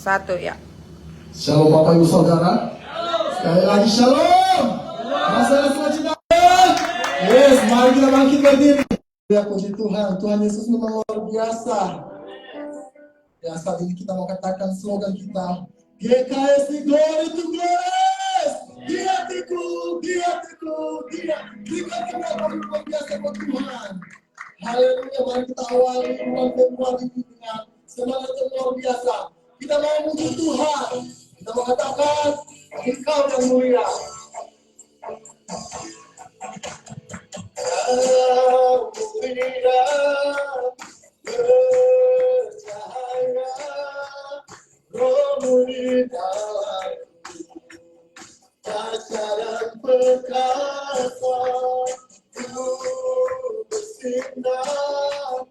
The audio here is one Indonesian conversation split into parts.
Satu ya. Shalom Bapak Ibu Saudara. Sekali lagi shalom. Masalah selanjutnya. Yes, mari kita bangkit berdiri. Ya puji Tuhan, Tuhan Yesus memang luar biasa. Ya saat ini kita mau katakan slogan kita, GKS Glory to Glory. Dia hatiku, dia. Kita luar biasa buat Tuhan. Haleluya, mari kita awali bulan Februari ini dengan semangat yang luar biasa. Kita mau memuji Tuhan. Kita mau katakan, Engkau yang mulia. Kau mulia, bercahaya, Roh-Mu di dalamku, ajaran perkasa, Ku bersinar,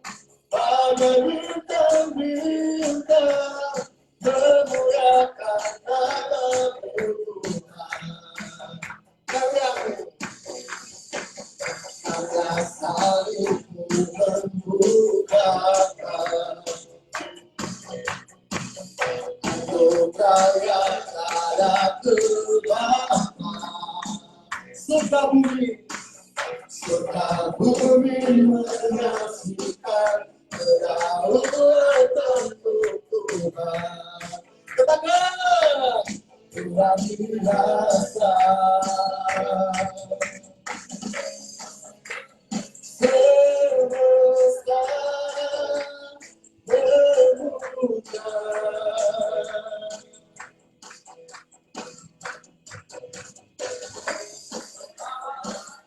pada bintang-bintang, memuliakan nama-Mu Tuhan. Karena salibmu membukakan anugerah yang tiada terbatas. Surga bumi menyaksikan kedaulatan Tuhan. Katakan, Tuhan dirasa. Semesta memuja.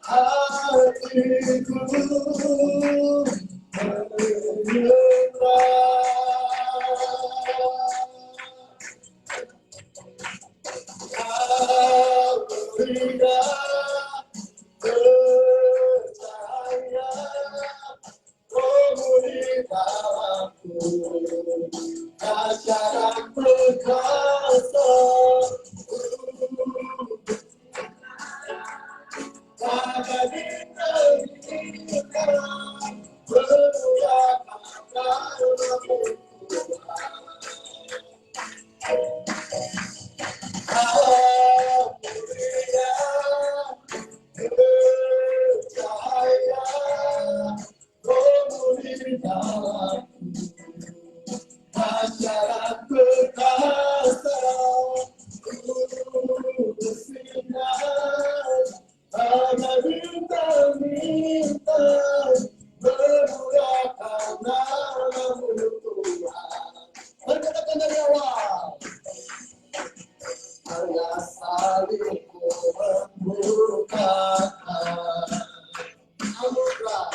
Hatiku percaya, Roh-Mu di dalamku, ajaran perkasa, pada bintang-bintang, memuliakan nama-Mu Tuhan. Kau mulia, bercahaya, Roh-Mu di dalamku, ajaran perkasa, Ku bersinar, pada bintang-bintang, memuliakan nama-Mu Tuhan. Mari katakan dari awal. Karena salibmu membukakan anugerah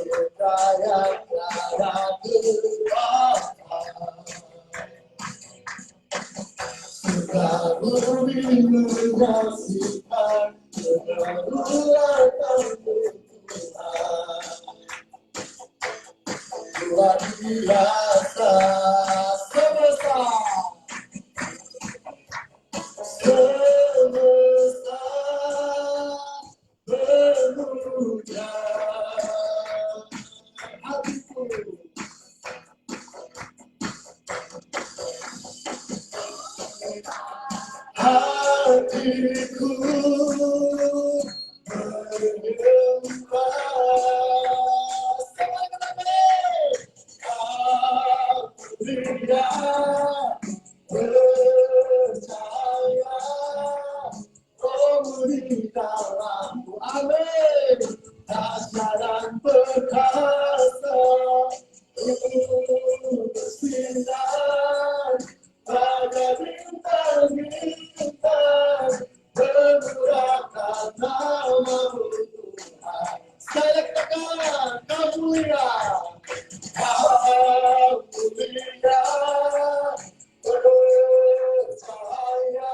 yang tiada terbatas. Surga bumi menyaksikan kedaulatan Tuhan. Luar biasa, semesta memuja. Hatiku menyembah, percaya, Roh-Mu di dalamku, amin. Ajaran perkasa, bersinar, pada bintang-bintang, memuliakan nama-Mu Tuhan. Saya katakan, Kau mulia, Kau mulia, bercahaya,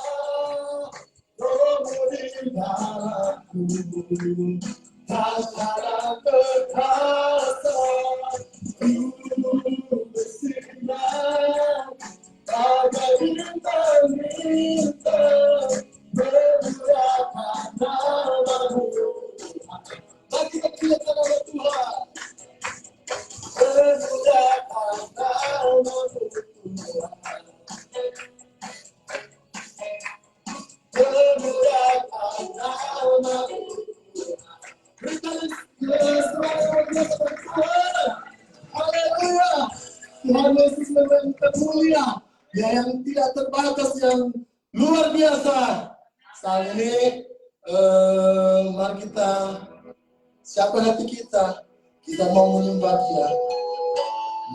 Roh-Mu di dalamku, ajaran perkasa, Ku bersinar, pada bintang-bintang, memuliakan nama-Mu Tuhan. Mari kita muliakan nama Tuhan. Memuliakan nama-Mu Tuhan. yang termulia, ya yang tidak terbatas, yang luar biasa. Saat ini, mari kita siapkan hati kita mau menyembah Dia.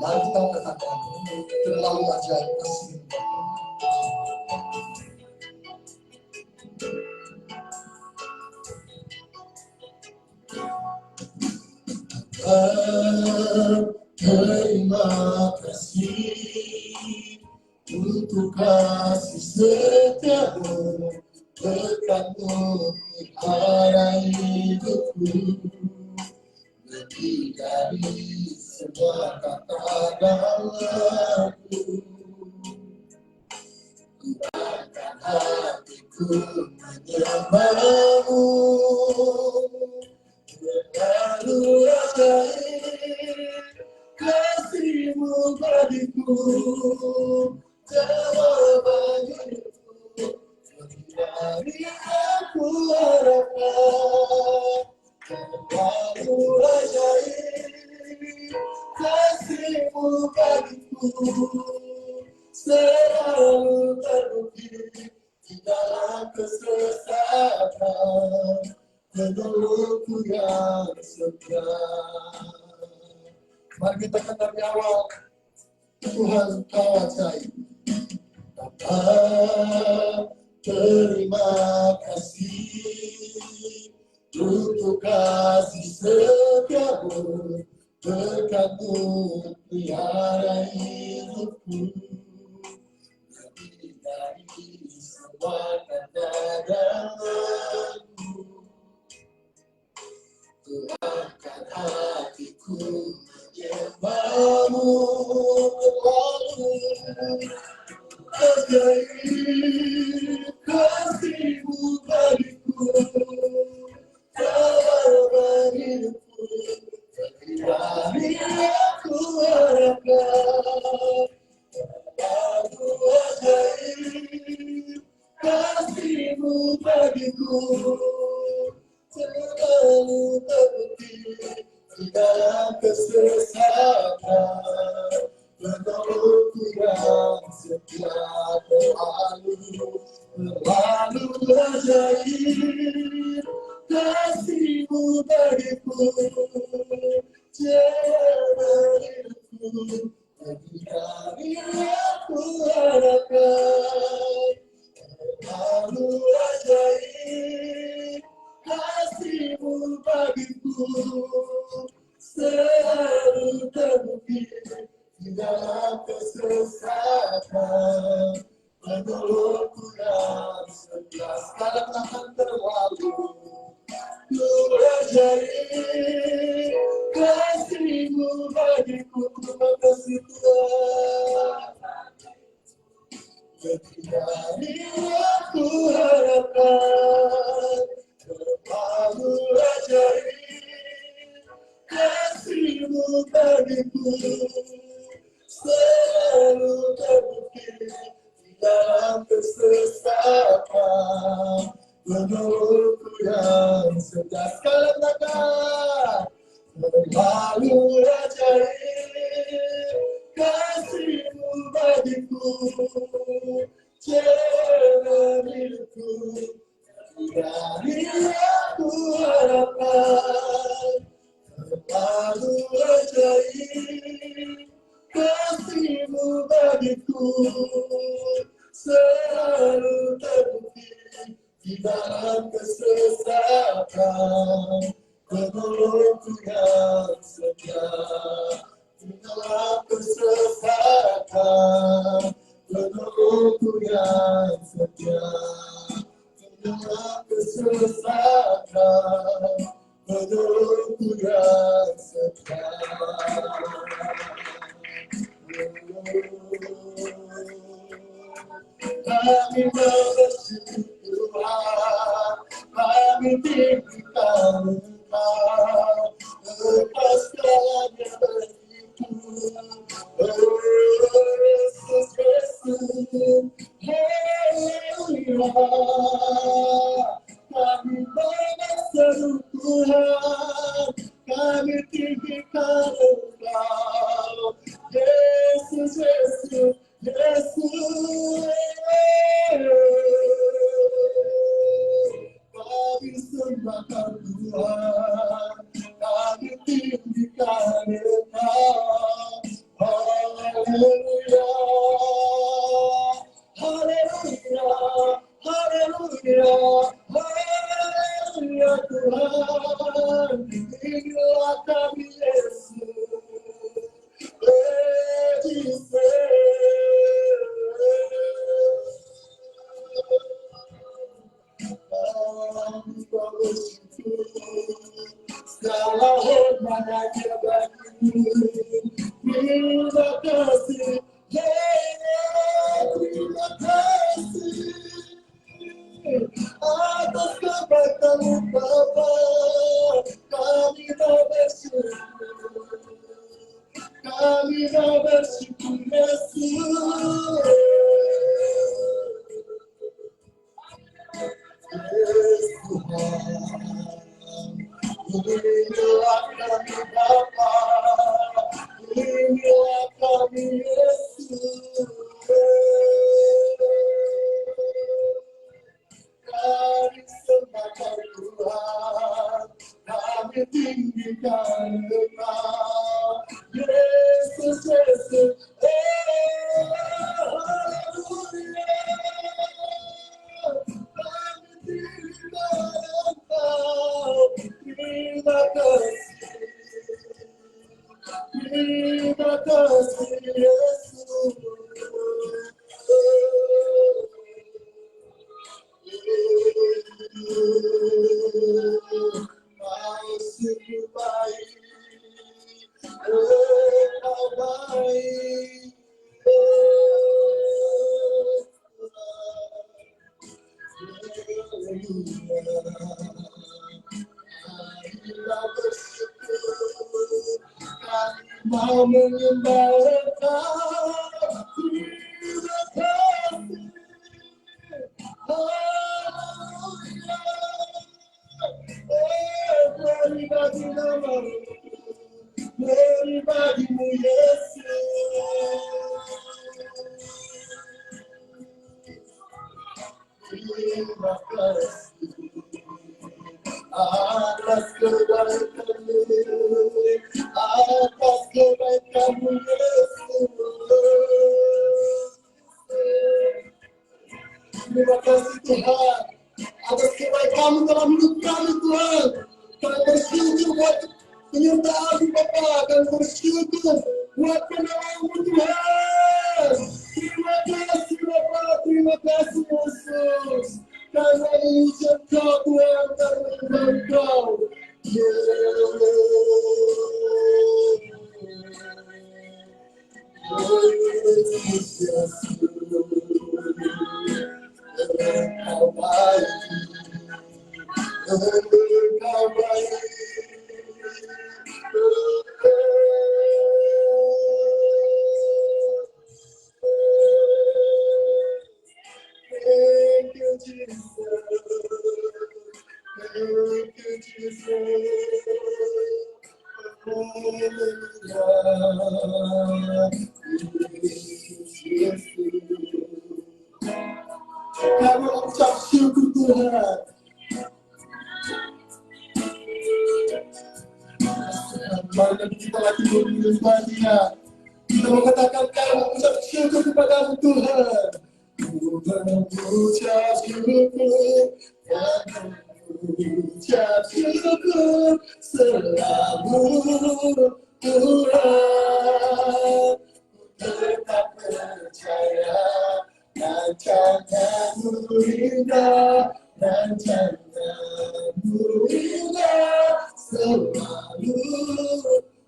Mari kita katakan, terlalu ajaib kasih. Terima kasih untuk kasih setiamu, berkat-Mu pelihara hidupku, lebih dari semua kata dan lagu. Kuatkan hatiku menyembah-Mu, terlalu ajaib kasih-Mu bagiku, jawaban hidupku, lebih dari aku harapkan. Terlalu ajaib kasih-Mu bagiku, selalu terbukti di dalam kesesatan, penolongku yang setia. Mari kita kata dari awal, Tuhan Kau ajaib. Bapa, terima kasih untuk kasih setiamu, berkat-Mu pelihara hidupku, lebih dari semua kata dan lagu. Tuhankan hatiku menyembah-Mu, terlalu ajaib kasih-Mu bagiku, jawaban hidupku, lebih dari aku harapkan. Terlalu ajaib kasih-Mu bagiku, selalu terbukti di dalam kesesatan, penolongku yang setia. Terlalu ajaib kasih-Mu bagiku, jawaban hidupku, lebih dari aku harapkan. Terlalu ajaib kasih-Mu bagiku, selalu terbukti di dalam kesesatan, penolongku yang setia. Sekarang akan terlalu ajaib kasih-Mu bagiku, terima kasih Tuhan. Lebih dari aku harapkan, terlalu ajaib kasih-Mu bagiku, selalu terbukti di dalam kesesatan, penolongku yang setia. Sekarang katakan, terlalu ajaib kasih-Mu bagiku, jawaban hidupku, dari aku harapkan. Terlalu ajaib kasih-Mu bagiku, selalu terbukti di dalam kesesatan, penolongku yang setia. Di dalam kesesatan, penolongku yang setia. Di dalam kesesatan, penolongku yang setia. Kami bersyukur Tuhan, kami tinggikan Engkau, lepaskan yang begitu. Oh Yesus Kristus, haleluya. Kami berseru Tuhan, kami tinggikan Engkau, Yesus Kristus. hanya bagimu. Terima kasih, terima kasih atas kebaikan-Mu Bapa. Kami mau bersyukur, kami mau bersyukur Yesus. Inilah kami Bapa, inilah kami Yesus. Kami sembahkan Tuhan, kami tinggikan Engkau, Yesus, Yesus. Haleluya. Terima kasih, terima kasih Yesus. Kau sungguh baik, Kau baik. Mau menyembah Engkau, terima kasih. Haleluya. Glory bagi nama-Mu, glory bagimu Yesus. Terima kasih atas kebaikan-Mu, atas kebaikan-Mu Yesus. Terima kasih Tuhan atas kebaikan-Mu dalam hidup kami Tuhan. Kami bersyukur buat penyertaan-Mu Bapa, kami bersyukur buat penolong-Mu Tuhan. Terima kasih Bapa, terima kasih Yesus. Karena ini Engkau Tuhan, karena Engkau. Engkau baik, Engkau baik. Thank you, Jesus. Thank you, Jesus. Kami ucap syukur Tuhan. Mari kita lagi menyembah Dia. Kita mengatakan kami mengucap syukur kepada-Mu Tuhan. Ku mengucap syukur dan mengucap syukur selalu Tuhan. Ku tetap percaya rancangan-Mu indah, rancangan-Mu indah selalu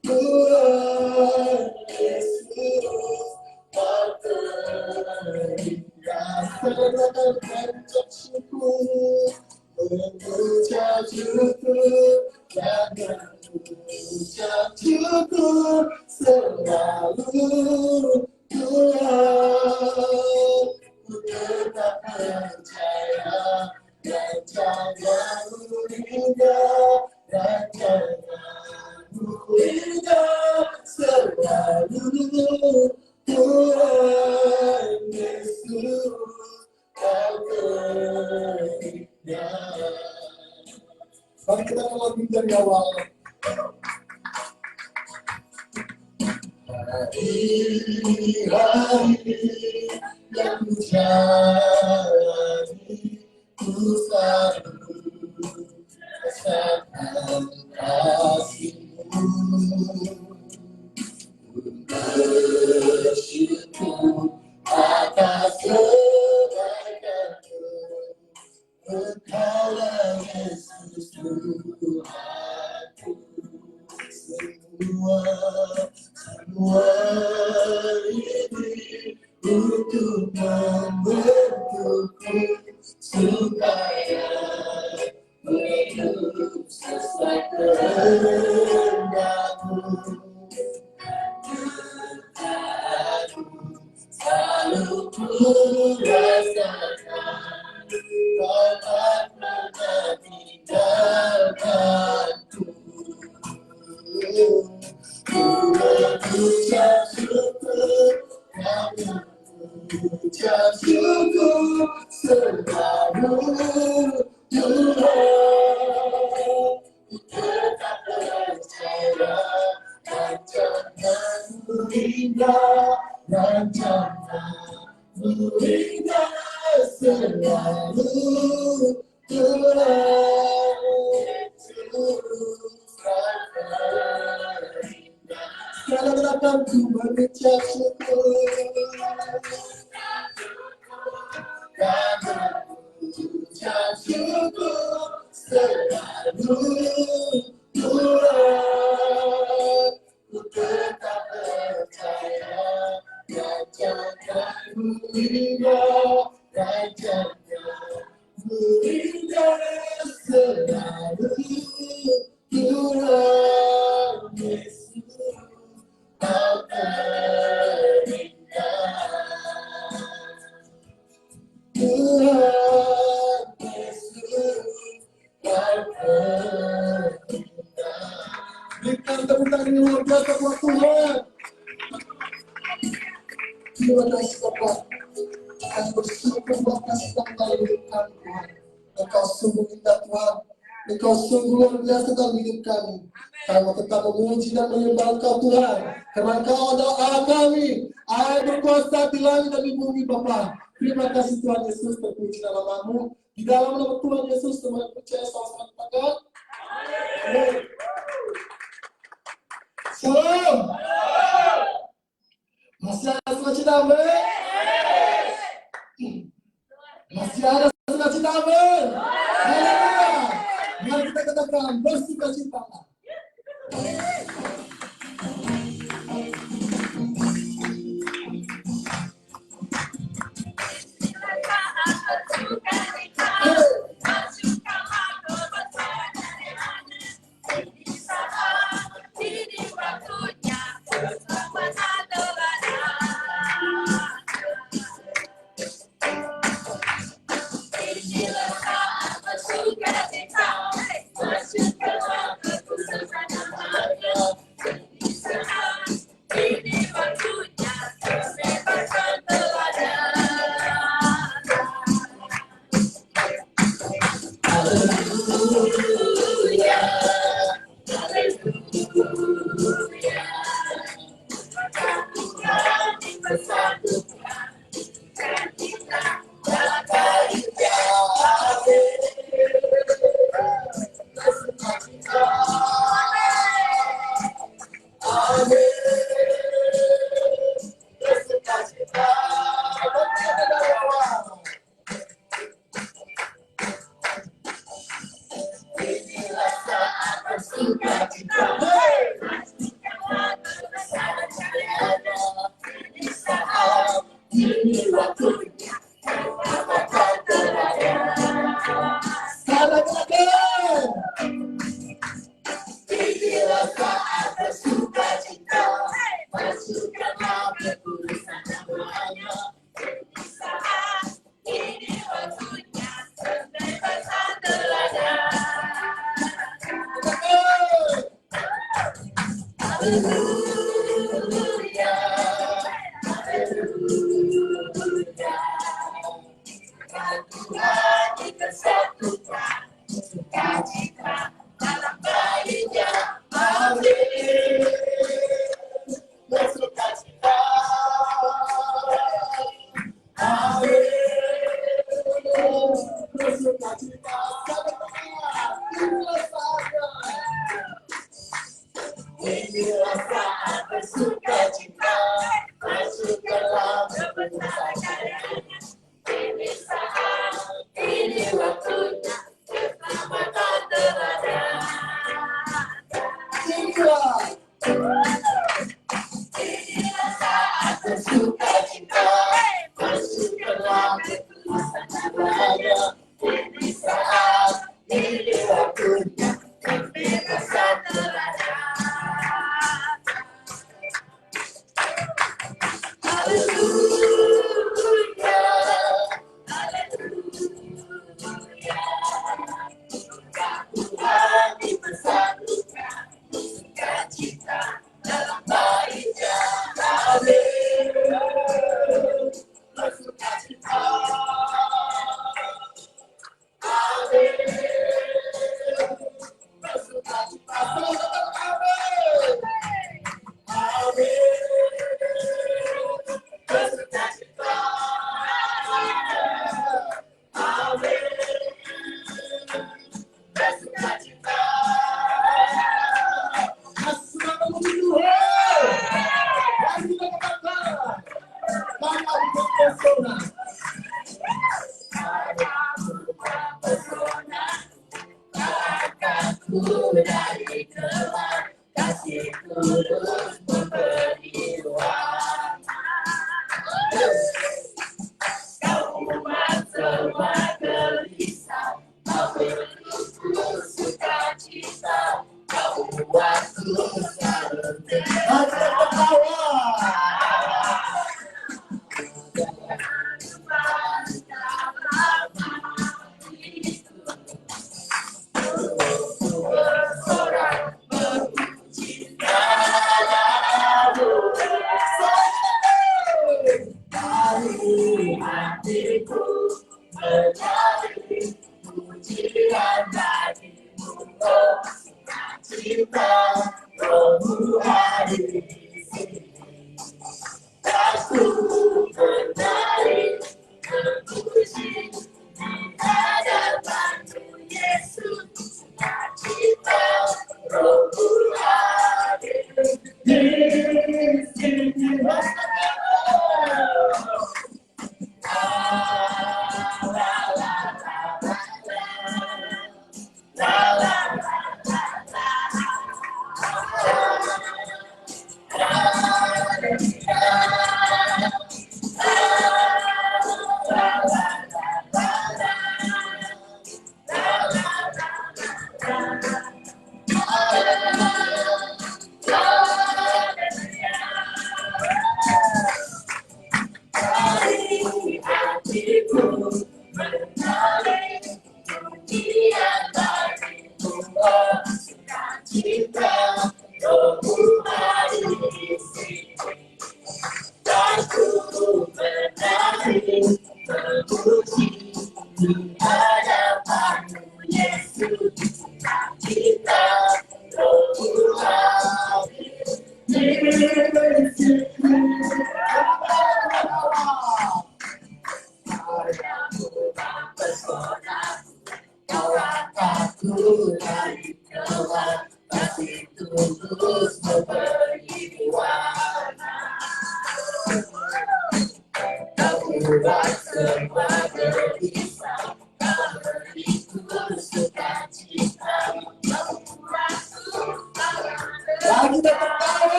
Tuhan Yesus. Kau terindah, mengucap syukur, mengucap syukur, dan mengucap syukur selalu Tuhan. Ku tetap percaya rancangan-Mu indah, rancangan-Mu indah selalu Tuhan Yesus. Kau terindah. Mari kita mulai dari awal. Hari-hari yang ku jalani, ku selalu rasakan kasih-Mu. Bersyukur atas kebaikan-Mu, Engkaulah Yesus Tuhanku. membentukku supaya hidup sesuai kehendakmu. Selalu ku rasakan kau tak pernah tinggalkanku. Ku mengucap syukur, kami mengucap syukur selalu Tuhan. Ku tetap percaya rancangan-Mu indah, rancangan-Mu indah selalu Tuhan. Segala gerakan ku mengucap syukur, kami mengucap syukur selalu Tuhan. Ku tetap percaya rancangan-Mu indah, rancangan-Mu indah selalu Tuhan Yesus, Kau terindah. Tuhan Yesus, Kau terindah. Berikan tepuk tangan yang luar biasa buat Tuhan. Terima kasih Bapak. Kami bersyukur buat kasih Tuhan hidup kami Tuhan. Engkau sungguh indah Tuhan. Engkau sungguh luar biasa dalam hidup kami. Kami mau tetap memuji dan menyembah Engkau Tuhan. Karena Engkau adalah Allah kami. Allah yang berkuasa di langit dan di bumi Bapa. Terima kasih Tuhan Yesus, terpuji dalam nama-Mu. Di dalam nama Tuhan Yesus, teman percaya sama-sama katakan. Amin. Shalom. Masih ada sukacita, amin. Masih ada sukacita, amin. Haleluya. Mari kita katakan bersukacita. Dari kelak kasih tulus memberi warna. Kau umat semua gelisah, kau beriku sukacita, kau buatku selalu tertawa.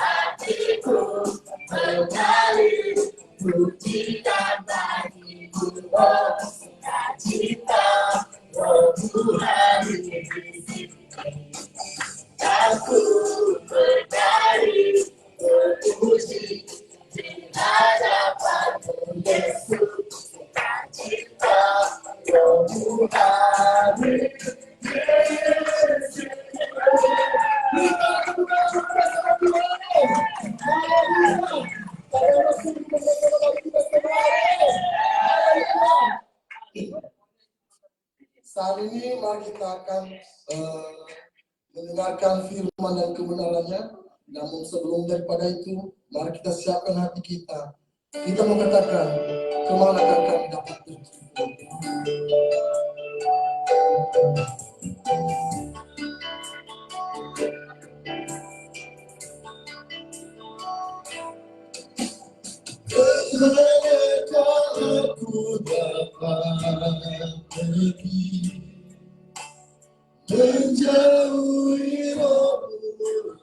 Hatiku mencari pujian bagimu, oh cinta rohmu hadir di sini. Aku berdari memuji di hadapanmu, Yesus, cinta rohmu hadir di sini. Saat ini mari kita akan mendengarkan firman dan kebenarannya. Namun sebelum daripada itu, mari kita siapkan hati kita. Kita mengatakan, kemana kami dapat berjumpa. pergi menjauhi rohmu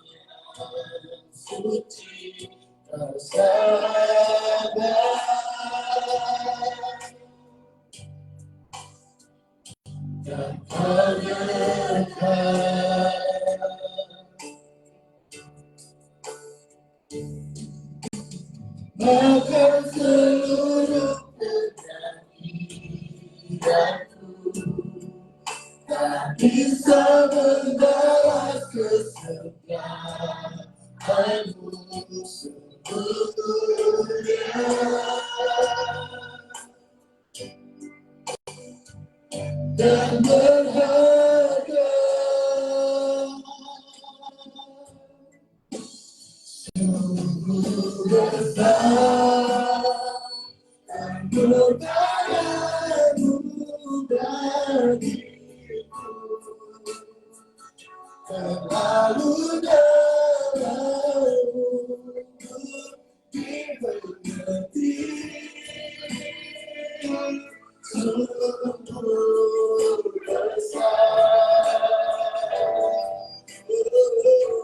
suci bersabar dan kau dekat. Maka seluruh hidupku tak bisa membalas kesetiaanmu sesungguhnya dan berharga. Sungguh besar anugerahmu bagiku, terlalu dalammu dimengerti. Sungguh besar, sungguh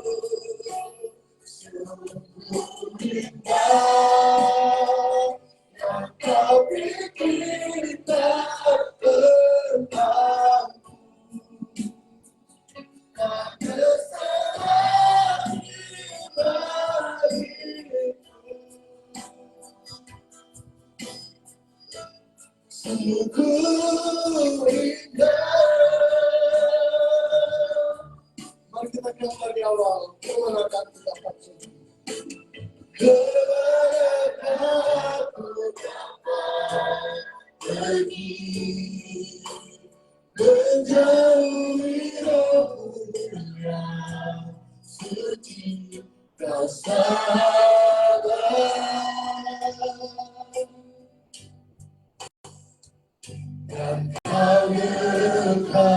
indah yang kau bikin tak pernah tak bersalah bagiku. Sungguh indah. Mari kita kembali dari awal. Kepada aku dapat kepada aku dapat pergi menjauhi rohmu yang suci bersabar dan kau dekat.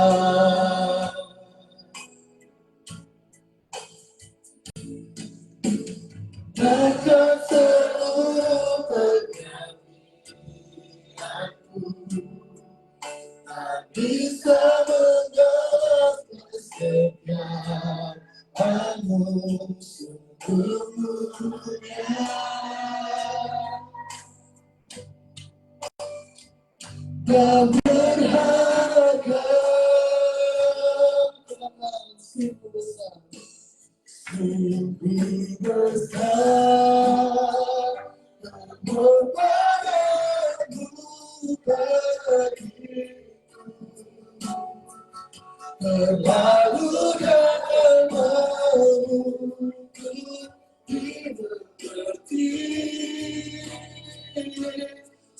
Maka seluruh penyakitanku tak bisa membalas kesetiaanmu sesungguhnya dan berharga. Sungguh besar, sungguh besar anugerahmu bagiku, terlalu dalammu dimengerti.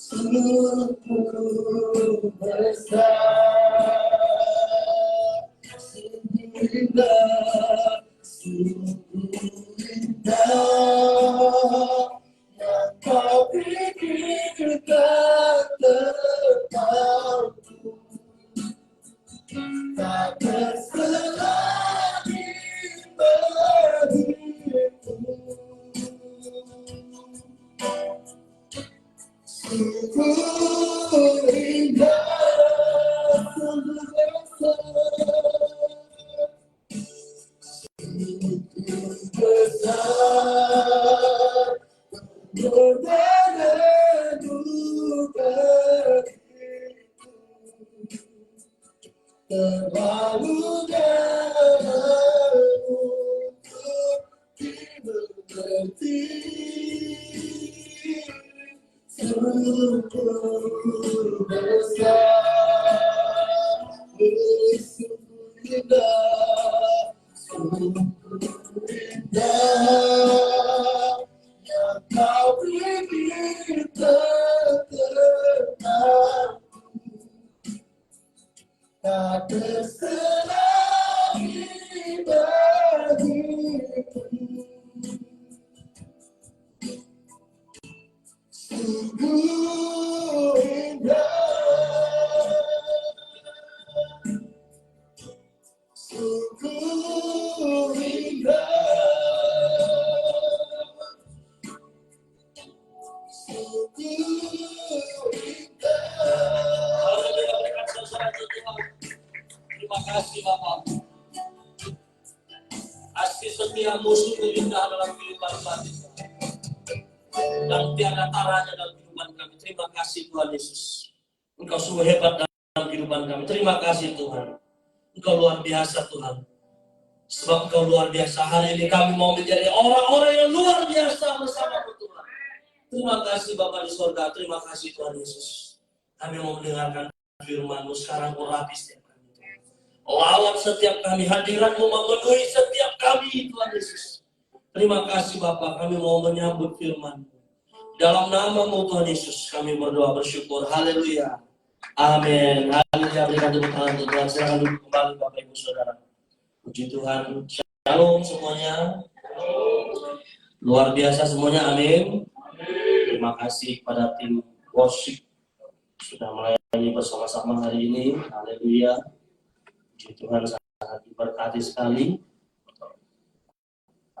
Sungguh besar, sungguh indah, sungguh indah yang kau bikin tak terpaku, tak terselagi bagiku. Sungguh indah, sungguh besar, sungguh besar anugerahmu bagiku, terlalu dalammu dimengerti. Sungguh besar, sungguh indah, sungguh indah yang kau bikin tak terpaku, tak terselagi bagiku. Sungguh indah, sungguh indah, sungguh indah karuniamu sungguh indah dalam kehidupan kami. Dan tiada taranya dalam kehidupan kami. Terima kasih Tuhan Yesus. Engkau sungguh hebat dalam kehidupan kami. Terima kasih Tuhan. Engkau luar biasa Tuhan. Sebab Engkau luar biasa. Hari ini kami mau menjadi orang-orang yang luar biasa bersama Tuhan. Terima kasih Bapa di surga. Terima kasih Tuhan Yesus. Kami mau mendengarkan firman-Mu sekarang. Urapi setiap kami. Lawat setiap kami. Hadirat-Mu memenuhi setiap kami Tuhan Yesus. Terima kasih Bapa. Kami mau menyambut firman-Mu. Dalam nama-Mu Tuhan Yesus kami berdoa bersyukur. Haleluya. Amin. Haleluya. Berikan tepuk tangan untuk Tuhan. Silakan duduk kembali Bapak Ibu Saudara. Puji Tuhan. Shalom semuanya. Luar biasa semuanya. Amin. Terima kasih pada tim worship sudah melayani bersama-sama hari ini. Haleluya. Puji Tuhan, sangat diberkati sekali.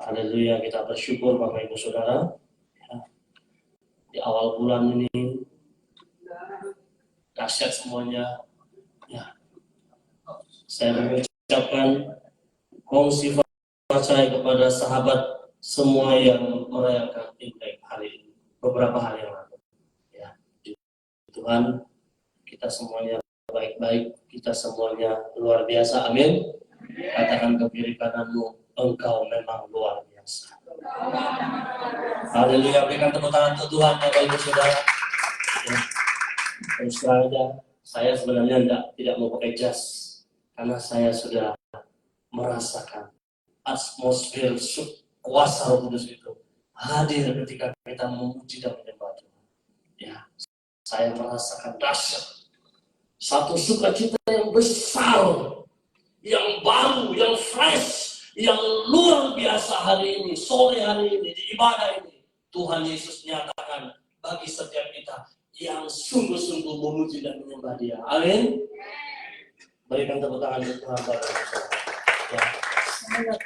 Haleluya. Kita bersyukur Bapak Ibu Saudara. Di awal bulan ini dahsyat semuanya. Ya. Saya mengucapkan kongsi saya kepada sahabat semua yang merayakan Imlek hari ini, beberapa hari yang lalu. Ya. Tuhan, kita semuanya baik-baik, kita semuanya luar biasa. Amin. Katakan ke kiri kananmu, engkau memang luar biasa. Haleluya, berikan tepuk tangan untuk Tuhan, Bapak Ibu Saudara. Ya. Terus terang aja, saya sebenarnya tidak mau pakai jas, karena saya sudah merasakan atmosfer kuasa Roh Kudus itu hadir ketika kita memuji dan menyembah Tuhan. Ya, saya merasakan dahsyat, satu sukacita yang besar, yang baru, yang fresh, yang luar biasa hari ini, sore hari ini, di ibadah ini. Tuhan Yesus nyatakan bagi setiap kita yang sungguh-sungguh memuji dan menyembah Dia. Amin. Berikan tepuk tangan untuk Tuhan Bapak Ibu. Ya, sangat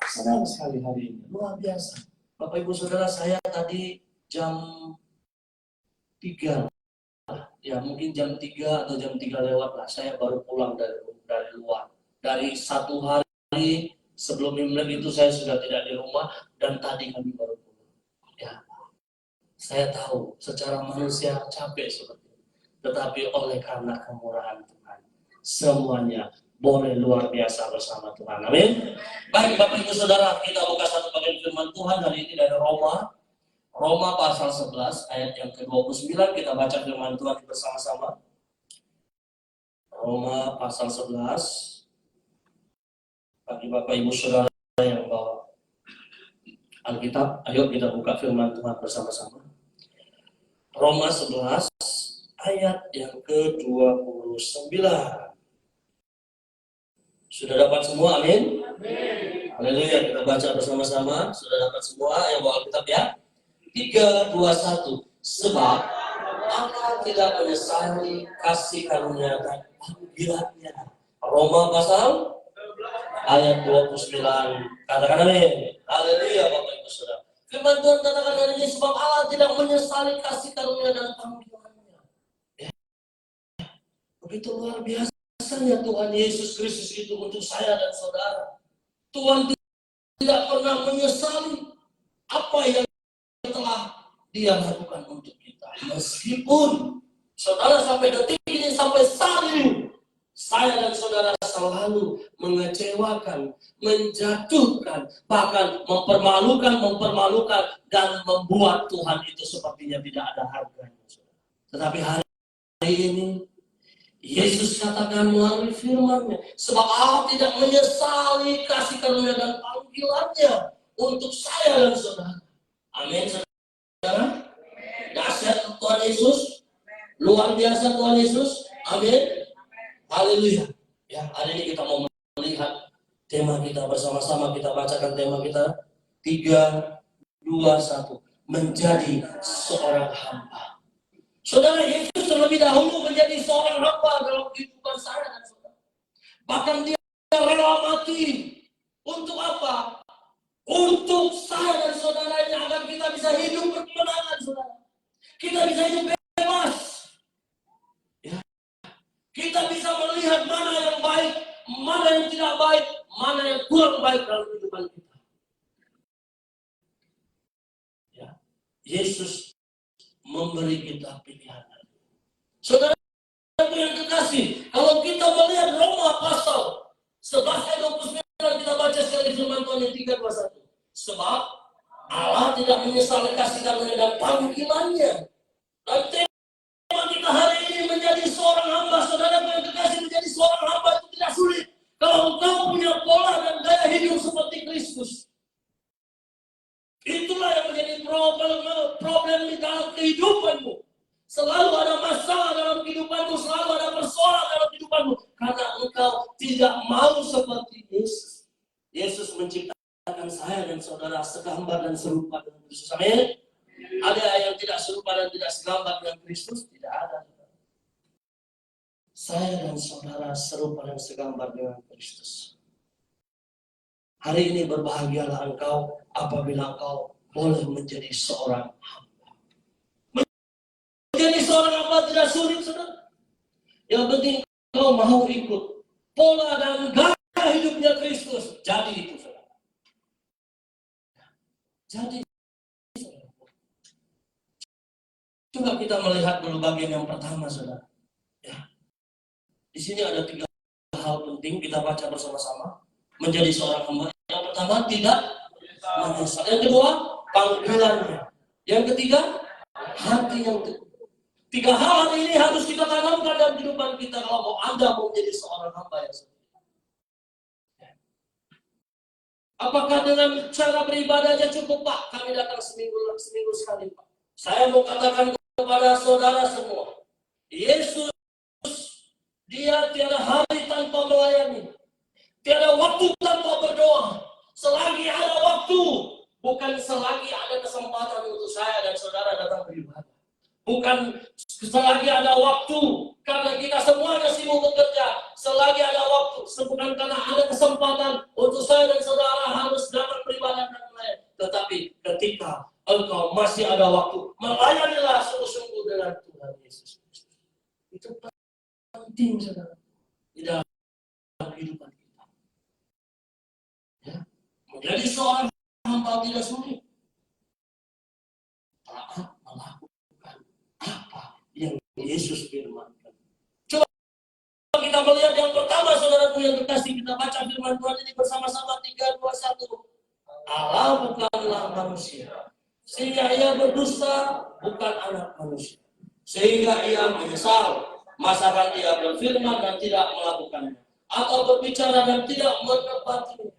senang sekali hari ini, luar biasa. Bapak Ibu Saudara, saya tadi jam 3, ya mungkin jam 3 atau jam 3 lewat lah, saya baru pulang dari luar. Dari satu hari sebelum Imlek itu saya sudah tidak di rumah, dan tadi kami baru pulang. Ya, saya tahu secara manusia capek seperti itu, tetapi oleh karena kemurahan Tuhan, semuanya boleh luar biasa bersama Tuhan. Amin. Baik Bapak Ibu Saudara, kita buka satu bagian firman Tuhan hari ini dari Roma pasal 11 ayat yang ke-29. Kita baca firman Tuhan bersama-sama. Roma pasal 11. Bagi Bapak Ibu Saudara yang bawa Alkitab, ayo kita buka firman Tuhan bersama-sama. Roma 11 ayat yang ke-29. Sudah dapat semua? Amin. Haleluya, kita baca bersama-sama. Sudah dapat semua yang bawa Alkitab ya? 3, 2, 1. Sebab Allah tidak menyesali kasih karunia dan panggilannya. Roma pasal ayat 29. Katakan amin. Haleluya Bapak Ibu Saudara. Firman Tuhan katakan hari ini, sebab Allah tidak menyesali kasih karunia dan panggilannya. Ya. Begitu luar biasanya Tuhan Yesus Kristus itu untuk saya dan saudara. Tuhan tidak pernah menyesali apa yang telah Dia lakukan untuk kita. Meskipun saudara sampai detik ini, sampai saat ini, saya dan saudara selalu mengecewakan, menjatuhkan, bahkan mempermalukan, dan membuat Tuhan itu sepertinya tidak ada harganya. Tetapi hari ini, Yesus katakan melalui firman-Nya, sebab Allah tidak menyesali kasih karunia dan panggilannya untuk saya dan saudara. Amin, saudara. Dahsyat Tuhan Yesus, luar biasa Tuhan Yesus. Amin. Haleluya. Ya, hari ini kita mau melihat tema kita bersama-sama. Kita bacakan tema kita. 3, 2, 1. Menjadi seorang hamba. Saudara, Yesus terlebih dahulu menjadi seorang hamba dalam kehidupan saya dan saudara. Bahkan Dia rela mati. Untuk apa? Untuk saya dan saudara ini, agar kita bisa hidup berkemenangan, saudara. Kita bisa hidup bebas. Ya. Kita bisa melihat mana yang baik, mana yang tidak baik, mana yang kurang baik dalam kehidupan kita. Yesus memberi kita pilihan. Saudara yang kekasih, kalau kita melihat Roma pasal 11 ayat 29, kita baca sekali firman Tuhan yang 3:21. Sebab Allah tidak menyesal kasih karunia dan panggilannya. Dan tema kita hari ini menjadi seorang hamba. Saudara yang kekasih, menjadi seorang hamba itu tidak sulit. Kalau engkau punya pola dan gaya hidup seperti Kristus. Itulah yang menjadi problem di dalam kehidupanmu. Selalu ada masalah dalam kehidupanmu, selalu ada persoalan dalam kehidupanmu. Karena engkau tidak mau seperti Yesus. Yesus menciptakan saya dan saudara segambar dan serupa dengan Kristus. Amin. Ada yang tidak serupa dan tidak segambar dengan Kristus? Tidak ada. Saya dan saudara serupa dan segambar dengan Kristus. Hari ini berbahagialah engkau apabila engkau boleh menjadi seorang hamba. Menjadi seorang hamba tidak sulit, saudara. Yang penting engkau mau ikut pola dan gaya hidupnya Kristus. Jadi itu, saudara. Jadi, saudara. Coba kita melihat dulu bagian yang pertama, saudara. Ya. Di sini ada 3 hal penting kita baca bersama-sama. Menjadi seorang hamba. Yang pertama, tidak menyesal. Yang kedua, panggilannya. Yang ketiga, hati yang teguh. 3 hal hari ini harus kita tanamkan dalam kehidupan kita kalau mau Anda mau menjadi seorang hamba yang setia. Apakah dengan cara beribadah aja cukup, Pak? Kami datang seminggu sekali, Pak. Saya mau katakan kepada saudara semua, Yesus, dia tiada hari tanpa melayani. Tiada waktu tanpa berdoa. Selagi ada waktu, bukan selagi ada kesempatan untuk saya dan saudara datang beribadah. Bukan selagi ada waktu, karena kita semuanya sibuk bekerja. Selagi ada waktu, bukan karena ada kesempatan untuk saya dan saudara harus datang beribadah dan melayani. Tetapi ketika engkau masih ada waktu, melayanilah sungguh-sungguh dengan Tuhan Yesus. Itu penting, saudara, di dalam kehidupan kita. Ya. Menjadi seorang hamba tidak sulit. Taat melakukan apa yang Yesus firmankan. Coba kita melihat yang pertama, saudaraku yang kekasih, kita baca firman Tuhan ini bersama-sama 3:21. Allah bukanlah manusia, sehingga ia berdusta, bukan anak manusia, sehingga ia menyesal. Masakan ia berfirman dan tidak melakukannya, atau berbicara dan tidak menepatinya.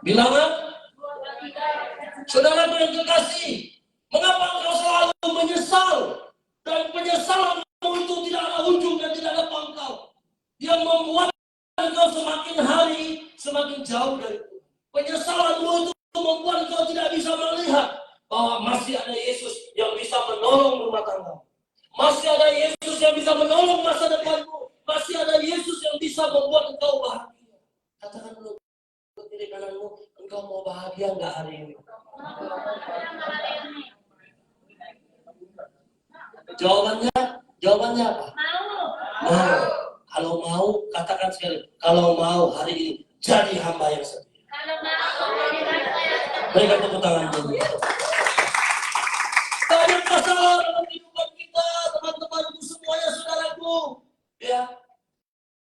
Bilangan, saudara yang kekasih, mengapa engkau selalu menyesal? Dan penyesalanmu itu tidak ada ujung dan tidak ada pangkal. Yang membuat engkau semakin hari semakin jauh dari Tuhan. Penyesalanmu itu membuat engkau tidak bisa melihat bahwa masih ada Yesus yang bisa menolong rumah tangga. Masih ada Yesus yang bisa menolong masa depanmu. Masih ada Yesus yang bisa membuat engkau bahagia. Katakan dulu ke kiri kananmu, engkau mau bahagia nggak hari ini? Jawabannya apa? Mau. Kalau mau, katakan sekali. Kalau mau hari ini jadi hamba yang setia. Berikan tepuk tangan dulu. Banyak masalah dalam kehidupan kita, teman-temanku semuanya, saudaraku. Ya,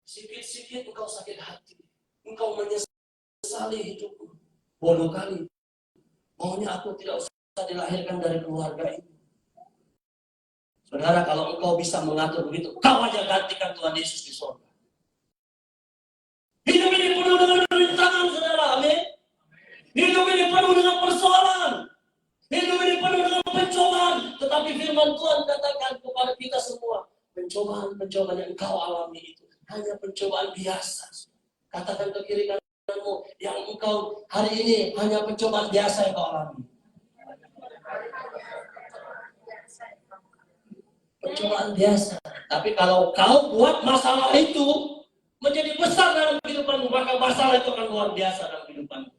sikit-sikit engkau sakit hati, engkau menyesali hidupmu. Bodoh kali, maunya aku tidak usah dilahirkan dari keluarga ini. Saudara, kalau engkau bisa mengatur begitu, kau aja gantikan Tuhan Yesus di surga. Hidup ini penuh dengan rintangan, saudara, amin. Hidup ini penuh dengan persoalan. Hidup ini penuh dengan pencobaan. Tetapi firman Tuhan katakan kepada kita semua, pencobaan yang engkau alami itu hanya pencobaan biasa. Katakan ke kiri kananmu, yang engkau hari ini hanya pencobaan biasa yang kau alami. Pencobaan biasa. Tapi kalau kau buat masalah itu menjadi besar dalam kehidupanmu, maka masalah itu akan luar biasa dalam kehidupanmu.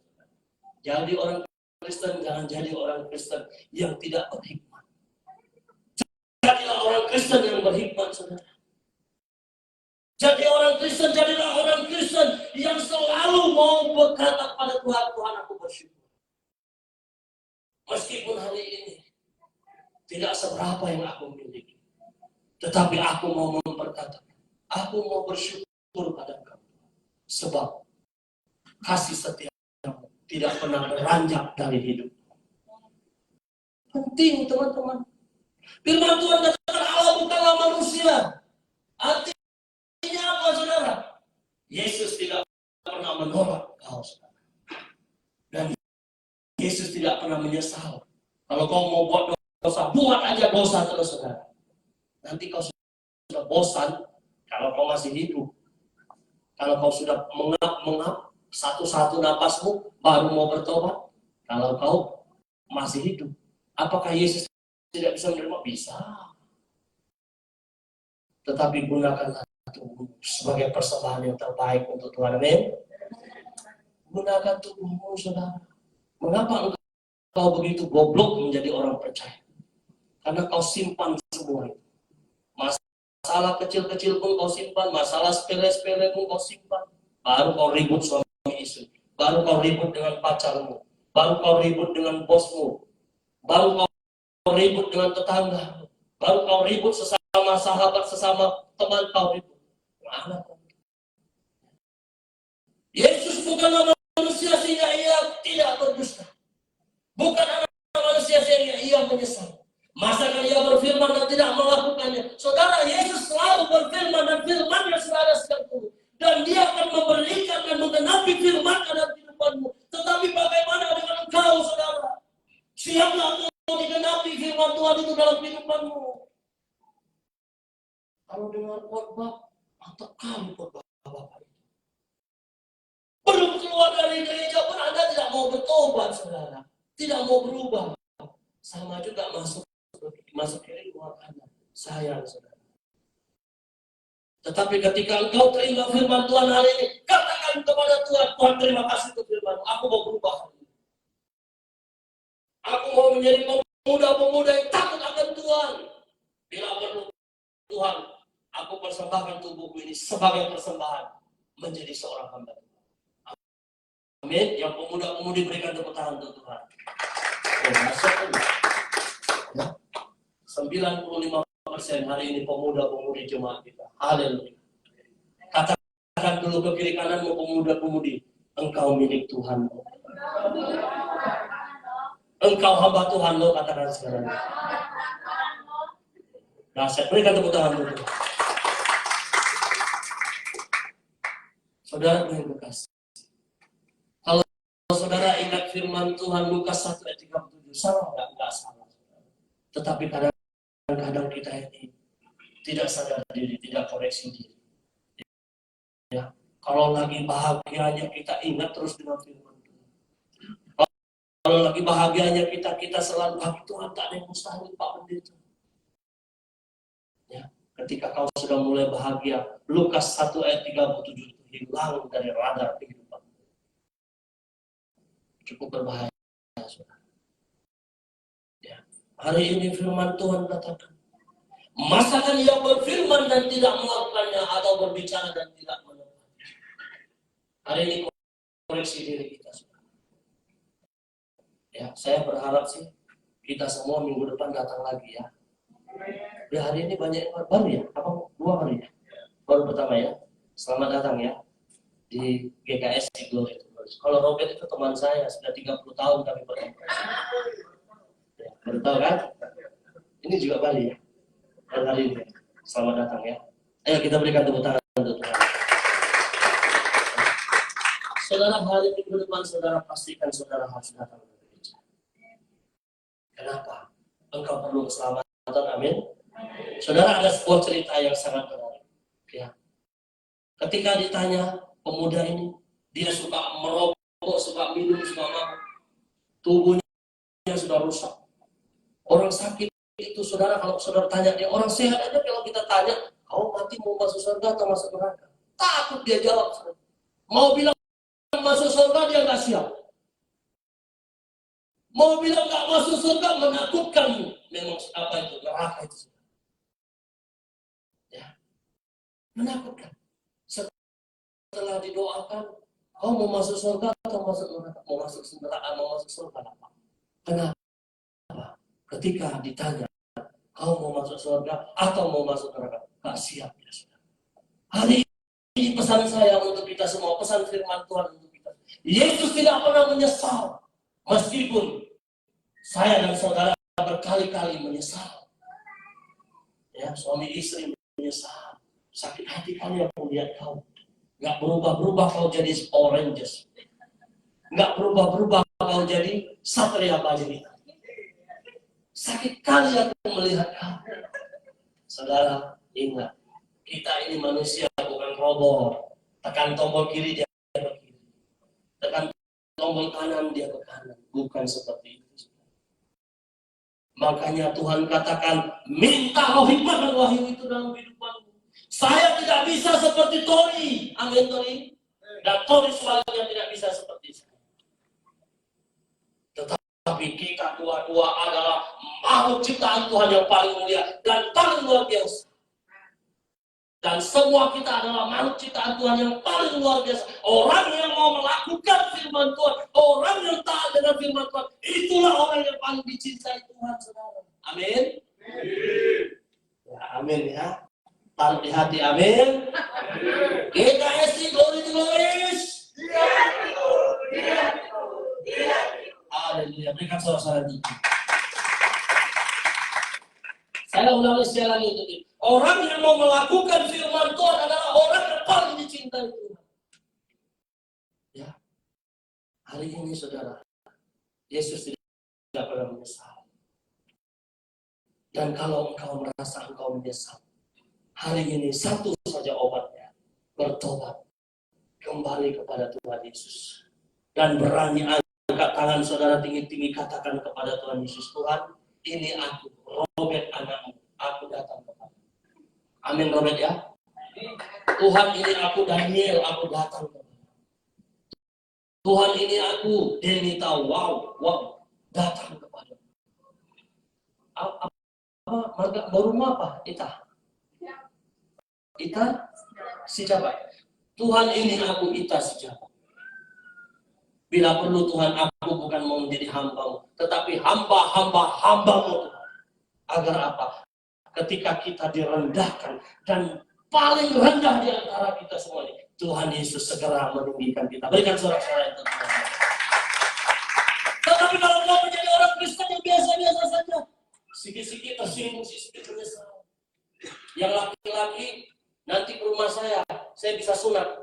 Jadi orang Kristen, jangan jadi orang Kristen yang tidak berhikmat. Jadilah orang Kristen yang berhikmat, saudara. Jadi orang Kristen, jadilah orang Kristen yang selalu mau berkata pada Tuhan, Tuhan aku bersyukur. Meskipun hari ini tidak seberapa yang aku miliki, tetapi aku mau memperkatakan, aku mau bersyukur pada Engkau. Sebab kasih setiamu tidak pernah beranjak dari hidup. Penting teman-teman. Firman Tuhan katakan Allah bukanlah manusia. Artinya apa saudara? Yesus tidak pernah menolak kau saudara. Dan Yesus tidak pernah menyesal. Kalau kau mau buat dosa, buat aja dosa terus saudara. Nanti kau sudah bosan kalau kau masih hidup. Kalau kau sudah mengap satu-satu napasmu baru mau bertobat. Kalau kau masih hidup, apakah Yesus tidak bisa menerima? Bisa. Tetapi gunakanlah tubuhmu sebagai persembahan yang terbaik untuk Tuhan. Amin. Gunakan tubuhmu saudara. Mengapa engkau begitu goblok menjadi orang percaya? Karena kau simpan semua itu. Masalah kecil-kecil pun kau simpan, masalah sepele-sepele pun kau simpan. Baru kau ribut suami istri, baru kau ribut dengan pacarmu, baru kau ribut dengan bosmu, baru kau ribut dengan tetangga, baru kau ribut sesama sahabat, sesama teman kau ribut. Mana kau? Yesus bukanlah manusia sehingga ia tidak berdusta. Bukan anak manusia sehingga ia menyesal. Masakan ia berfirman dan tidak melakukannya? Saudara, Yesus selalu berfirman dan firman-Nya selalu sempurna. Dan dia akan memberikan dan menggenapi firman-Nya dalam kehidupanmu. Tetapi bagaimana dengan engkau, saudara? Siaplah engkau digenapi firman Tuhan itu dalam kehidupanmu. Kalau dengar khotbah, mantap kali khotbah Bapak. Belum keluar dari gereja pun Anda tidak mau bertobat, saudara. Tidak mau berubah. Sama juga masuk kiri keluar kanan. Sayang, saudara. Tetapi ketika engkau terima firman Tuhan hari ini, katakan kepada Tuhan, Tuhan terima kasih untuk firman. Aku mau berubah. Aku mau menjadi pemuda-pemuda yang takut akan Tuhan. Bila perlu Tuhan, aku persembahkan tubuhku ini sebagai persembahan menjadi seorang hamba Tuhan. Amin. Yang pemuda-pemudi berikan tepuk tangan untuk Tuhan. Ya. 95% hari ini pemuda-pemudi jemaat kita. Haleluya. Katakan dulu ke kiri kananmu, pemuda-pemudi, engkau milik Tuhan. Engkau hamba Tuhan lo, katakan sekarang. Nah, saya berikan tepuk tangan dulu. Saudara yang berkasih. Kalau saudara ingat firman Tuhan Lukas 1 ayat 37, salah enggak? Enggak salah. Tetapi kadang-kadang kita ini tidak sadar diri, tidak koreksi diri. Ya, kalau lagi bahagianya kita ingat terus dengan firman Tuhan. Kalau lagi bahagianya kita selalu Tuhan tak ada yang mustahil Pak Pendeta. Ya, ketika kau sudah mulai bahagia, Lukas 1 ayat 37 itu hilang dari radar kehidupan. Cukup berbahaya, saudara. Ya, hari ini firman Tuhan katakan, masakan ia berfirman dan tidak melakukannya atau berbicara dan tidak melakukannya. Hari ini koreksi diri kita, saudara. Ya, saya berharap sih kita semua minggu depan datang lagi ya. Ya, hari ini banyak yang baru ya, apa 2 hari ya? Baru pertama ya. Selamat datang ya di GKS di Glory. Kalau Robert itu teman saya, sudah 30 tahun kami bertemu. Ya, baru tahu kan? Ini juga Bali ya. Dan hari ini, selamat datang ya. Ayo kita berikan tepuk tangan untuk Tuhan. Saudara, hari minggu depan saudara pastikan saudara harus datang ke gereja. Kenapa? Engkau perlu keselamatan, amin. Saudara, ada sebuah cerita yang sangat menarik. Ya. Ketika ditanya pemuda ini, dia suka merokok, suka minum, suka mabuk. Tubuhnya sudah rusak. Orang sakit itu, saudara, kalau saudara tanya dia, orang sehat aja kalau kita tanya, kau nanti mau masuk surga atau masuk neraka? Takut dia jawab. Saudara. Mau bilang masuk surga dia nggak siap. Mau bilang nggak masuk surga menakutkan. Memang apa itu? Neraka itu. Ya. Menakutkan. setelah didoakan, kau mau masuk surga atau masuk neraka? Mau masuk neraka, mau masuk surga apa? Kenapa? Ketika ditanya, kau mau masuk surga atau mau masuk neraka? Gak siap ya saudara. Hari ini pesan saya untuk kita semua, pesan firman Tuhan untuk kita. Yesus tidak pernah menyesal, meskipun saya dan saudara berkali-kali menyesal. Ya, suami istri menyesal, sakit hati kalian melihat kau. Nggak berubah-berubah kau jadi oranges. Nggak berubah-berubah kau jadi Satria Baja. Sakit kali aku melihat kamu. Saudara, ingat, kita ini manusia bukan robot. Tekan tombol kiri dia ke kiri. Tekan tombol kanan dia ke kanan. Bukan seperti itu. Makanya Tuhan katakan, minta roh hikmat dan wahyu itu dalam kehidupanmu. Saya tidak bisa seperti Tori. Amin, Tori. Dan Tori sebaliknya tidak bisa seperti saya. Tetapi kita dua-dua adalah makhluk ciptaan Tuhan yang paling mulia dan paling luar biasa. Dan semua kita adalah makhluk ciptaan Tuhan yang paling luar biasa. Orang yang mau melakukan firman Tuhan, orang yang taat dengan firman Tuhan, itulah orang yang paling dicintai Tuhan, saudara. Amin. Ya, amin ya. Taruh di hati, amin. Kita isi glory to glories. Haleluya. Berikan sorak-sorak ini. Saya ulangi sekali lagi untuk ini. Orang yang mau melakukan firman Tuhan adalah orang yang paling dicintai Tuhan. Ya. Hari ini saudara, Yesus tidak pernah menyesal. Dan kalau engkau merasa engkau menyesal, hari ini satu saja obatnya, bertobat, kembali kepada Tuhan Yesus. Dan berani angkat tangan saudara tinggi-tinggi, katakan kepada Tuhan Yesus, Tuhan, ini aku, Robert anakmu, aku datang kepada. Amin, Robert ya. Tuhan, ini aku Daniel, aku datang kepada. Tuhan, ini aku Denita, wow, datang kepada. Marga baru apa? Ita si siapa? Tuhan, ini aku Ita si siapa? Bila perlu Tuhan, aku bukan mau menjadi hamba-Mu, tetapi hamba-hamba-hamba-Mu. Agar apa? Ketika kita direndahkan dan paling rendah di antara kita semua ini, Tuhan Yesus segera meninggikan kita. Berikan sorak-sorai untuk Tuhan. Tetapi kalau kau menjadi orang Kristen yang biasa-biasa saja, sikit-sikit tersinggung, sikit-sikit menyesal. Yang laki-laki, nanti ke rumah saya bisa sunat.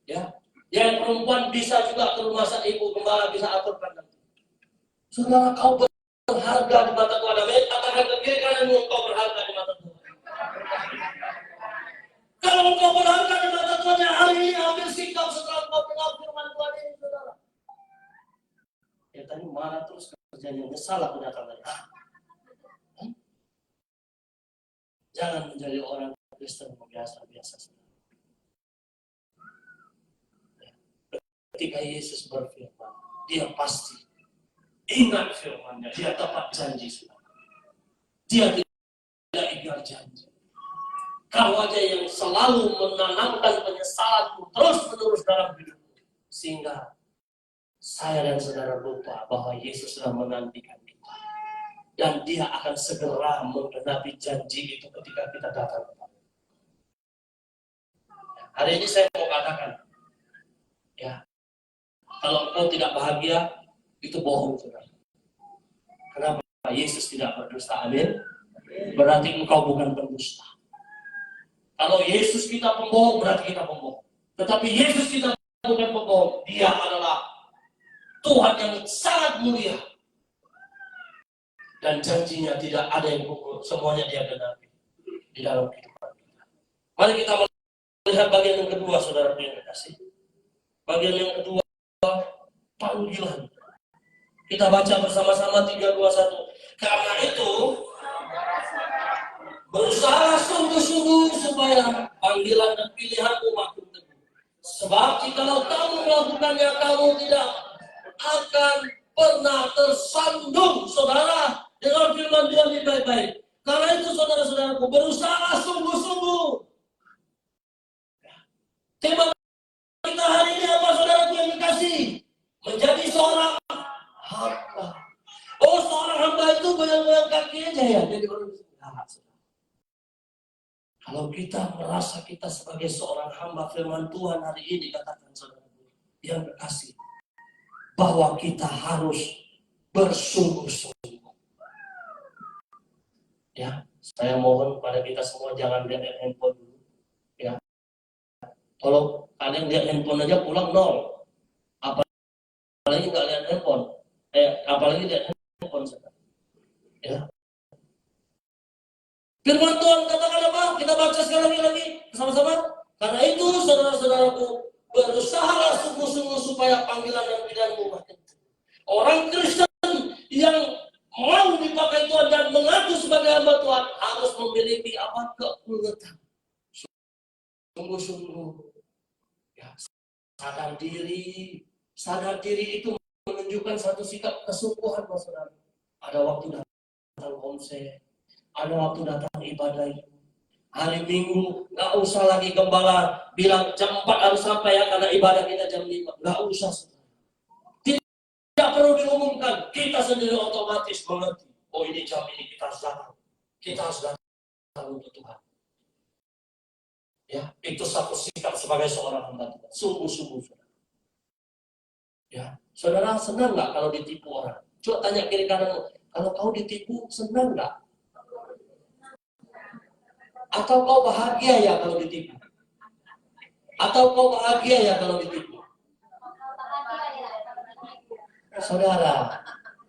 Ya, yang perempuan bisa juga ke rumah saya, ibu gembala bisa aturkan nanti. Saudara, kau berharga di mata Tuhan. Amin. Katakan ke kiri kananmu, engkau berharga di mata Tuhan. Kalau engkau berharga di mata Tuhan, yang hari ini ambil sikap setelah engkau dengar firman Tuhan ini, saudara. Ya tadi marah terus kerjanya, nyesal aku datang tadi. Jangan menjadi orang Kristen biasa-biasa. Ketika Yesus berfirman, dia pasti ingat firman-Nya, dia tepat janji. Dia tidak ingkar janji. Kau aja yang selalu menanamkan penyesalanmu terus-menerus dalam hidupmu, sehingga saya dan saudara lupa bahwa Yesus sudah menantikan kita. Dan dia akan segera menggenapi janji itu ketika kita datang kepada. Hari ini saya mau katakan, ya, kalau engkau tidak bahagia, itu bohong, saudara. Kenapa? Yesus tidak berdusta, amin. Berarti engkau bukan pendusta. Kalau Yesus kita pembohong, berarti kita pembohong. Tetapi Yesus kita bukan pembohong. Dia adalah Tuhan yang sangat mulia. Dan janjinya tidak ada yang gugur. Semuanya dia genapi di dalam kehidupan kita. Mari kita melihat bagian yang kedua, saudara yang kekasih. Bagian yang kedua, panggilan. Kita baca bersama-sama 3, 2, 1. Karena itu, berusaha sungguh-sungguh supaya panggilan dan pilihanmu makin teguh. Sebab jikalau kamu melakukannya, kamu tidak akan pernah tersandung, saudara. Dengan firman Tuhan ini baik-baik. Karena itu, saudara-saudaraku, berusaha sungguh-sungguh. Tema kita hari ini apa, saudaraku yang dikasih? Menjadi seorang hamba. Oh, seorang hamba itu goyang-goyang kaki aja ya. Jadi orang kalau kita merasa kita sebagai seorang hamba firman Tuhan hari ini, katakan saudaraku yang terkasih, bahwa kita harus bersungguh-sungguh. Ya, saya mohon pada kita semua jangan lihat handphone dulu. Ya, kalau kalian lihat handphone aja pulang nol. Apalagi nggak lihat handphone. Apalagi lihat handphone. Ya. Firman Tuhan katakan apa? Kita baca sekali lagi bersama-sama. Karena itu saudara-saudaraku, berusahalah sungguh-sungguh supaya panggilan dan pilihanmu makin. Orang Kristen yang mau dipakai Tuhan dan mengaku sebagai hamba Tuhan harus memiliki apa? Keuletan. Sungguh-sungguh. Ya, sadar diri. Sadar diri itu menunjukkan satu sikap kesungguhan, saudara. Ada waktu datang konser, ada waktu datang ibadah itu. Hari Minggu, nggak usah lagi gembala bilang jam 4 harus sampai ya, karena ibadah kita jam 5. Nggak usah. Tidak perlu diumumkan, kita sendiri otomatis mengerti. Oh, ini jam ini kita harus datang. Kita harus datang untuk Tuhan. Ya, itu satu sikap sebagai seorang hamba Tuhan. Sungguh-sungguh, saudara. Ya, saudara senang nggak kalau ditipu orang? Coba tanya kiri kananmu, kalau kau ditipu senang nggak? Atau kau bahagia ya kalau ditipu? Atau kau bahagia ya kalau ditipu?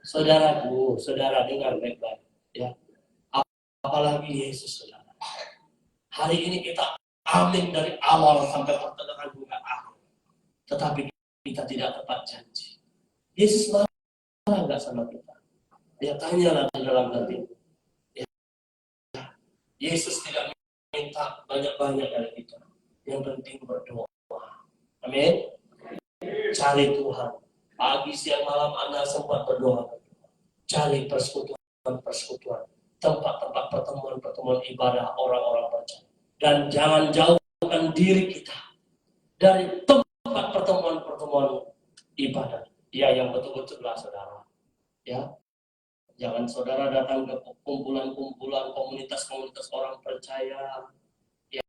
Saudaraku, saudara dengar baik-baik. Ya, apalagi Yesus, saudara. Hari ini kita amin dari awal sampai pertengahan bulan akhir. Tetapi kita tidak tepat janji. Yesus marah nggak sama kita? Dia tanyalah dalam hati. Ya. Yesus tidak minta banyak-banyak dari kita. Yang penting berdoa. Amin. Cari Tuhan. Pagi, siang, malam Anda sempat berdoa. Cari persekutuan. Tempat-tempat pertemuan ibadah orang-orang percaya. Dan jangan jauhkan diri kita dari tempat pertemuan ibadah. Ya, yang betul-betullah saudara. Ya. Jangan saudara datang ke kumpulan-kumpulan komunitas-komunitas orang percaya yang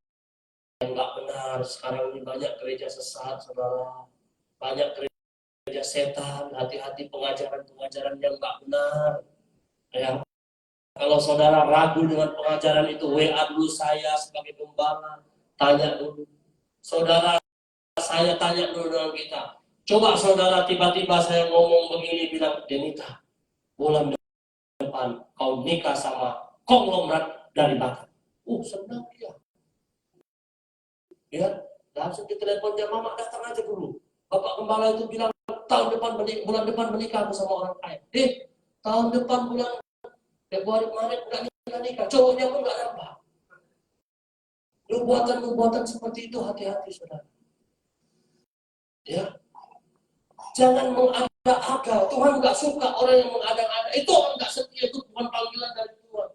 nggak benar. Sekarang ini banyak gereja sesat, saudara. Banyak gereja setan. Hati-hati pengajaran-pengajaran yang nggak benar. Ya. Kalau saudara ragu dengan pengajaran itu, WA dulu saya sebagai gembala. Tanya dulu. Saudara, saya tanya dulu dengan kita. Coba saudara tiba-tiba saya ngomong begini, bilang, Denita, bulan depan kau nikah sama konglomerat dari Batam. Senang dia. Ya, langsung ditelepon dia, mama datang aja dulu. Bapak gembala itu bilang bulan depan menikah sama orang kaya. Tahun depan bulan Februari Maret nggak nikah. Cowoknya pun nggak nampak. Nubuatan seperti itu hati-hati saudara. Ya, jangan mengada-ada. Tuhan nggak suka orang yang mengada-ada. Itu orang nggak setia, itu bukan panggilan dari Tuhan.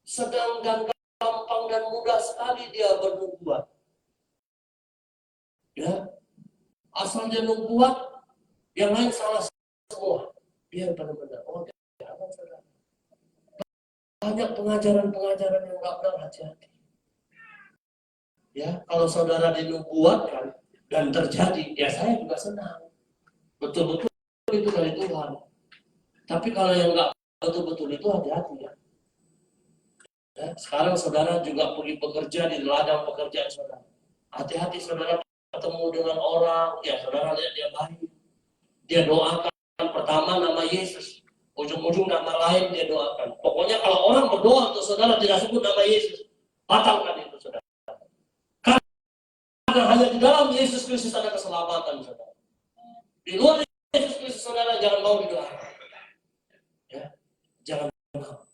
Sedang dan gampang dan mudah sekali dia bernubuat. Ya, asal dia nubuat, yang lain salah semua. Biar benar-benar. Jangan saudara. Banyak pengajaran-pengajaran yang nggak benar, hati-hati. Ya, kalau saudara dinubuatkan dan terjadi, ya saya juga senang. Betul-betul itu dari Tuhan. Tapi kalau yang nggak betul-betul itu hati-hati ya. Ya. Sekarang saudara juga pergi bekerja di ladang pekerjaan saudara. Hati-hati saudara ketemu dengan orang, ya saudara lihat dia baik. Dia doakan pertama nama Yesus. Ujung-ujung nama lain dia doakan. Pokoknya kalau orang berdoa untuk saudara tidak sebut nama Yesus, batalkan itu saudara. Karena hanya di dalam Yesus Kristus ada keselamatan saudara. Di luar Yesus Kristus saudara jangan mau didoakan. Ya, jangan mau.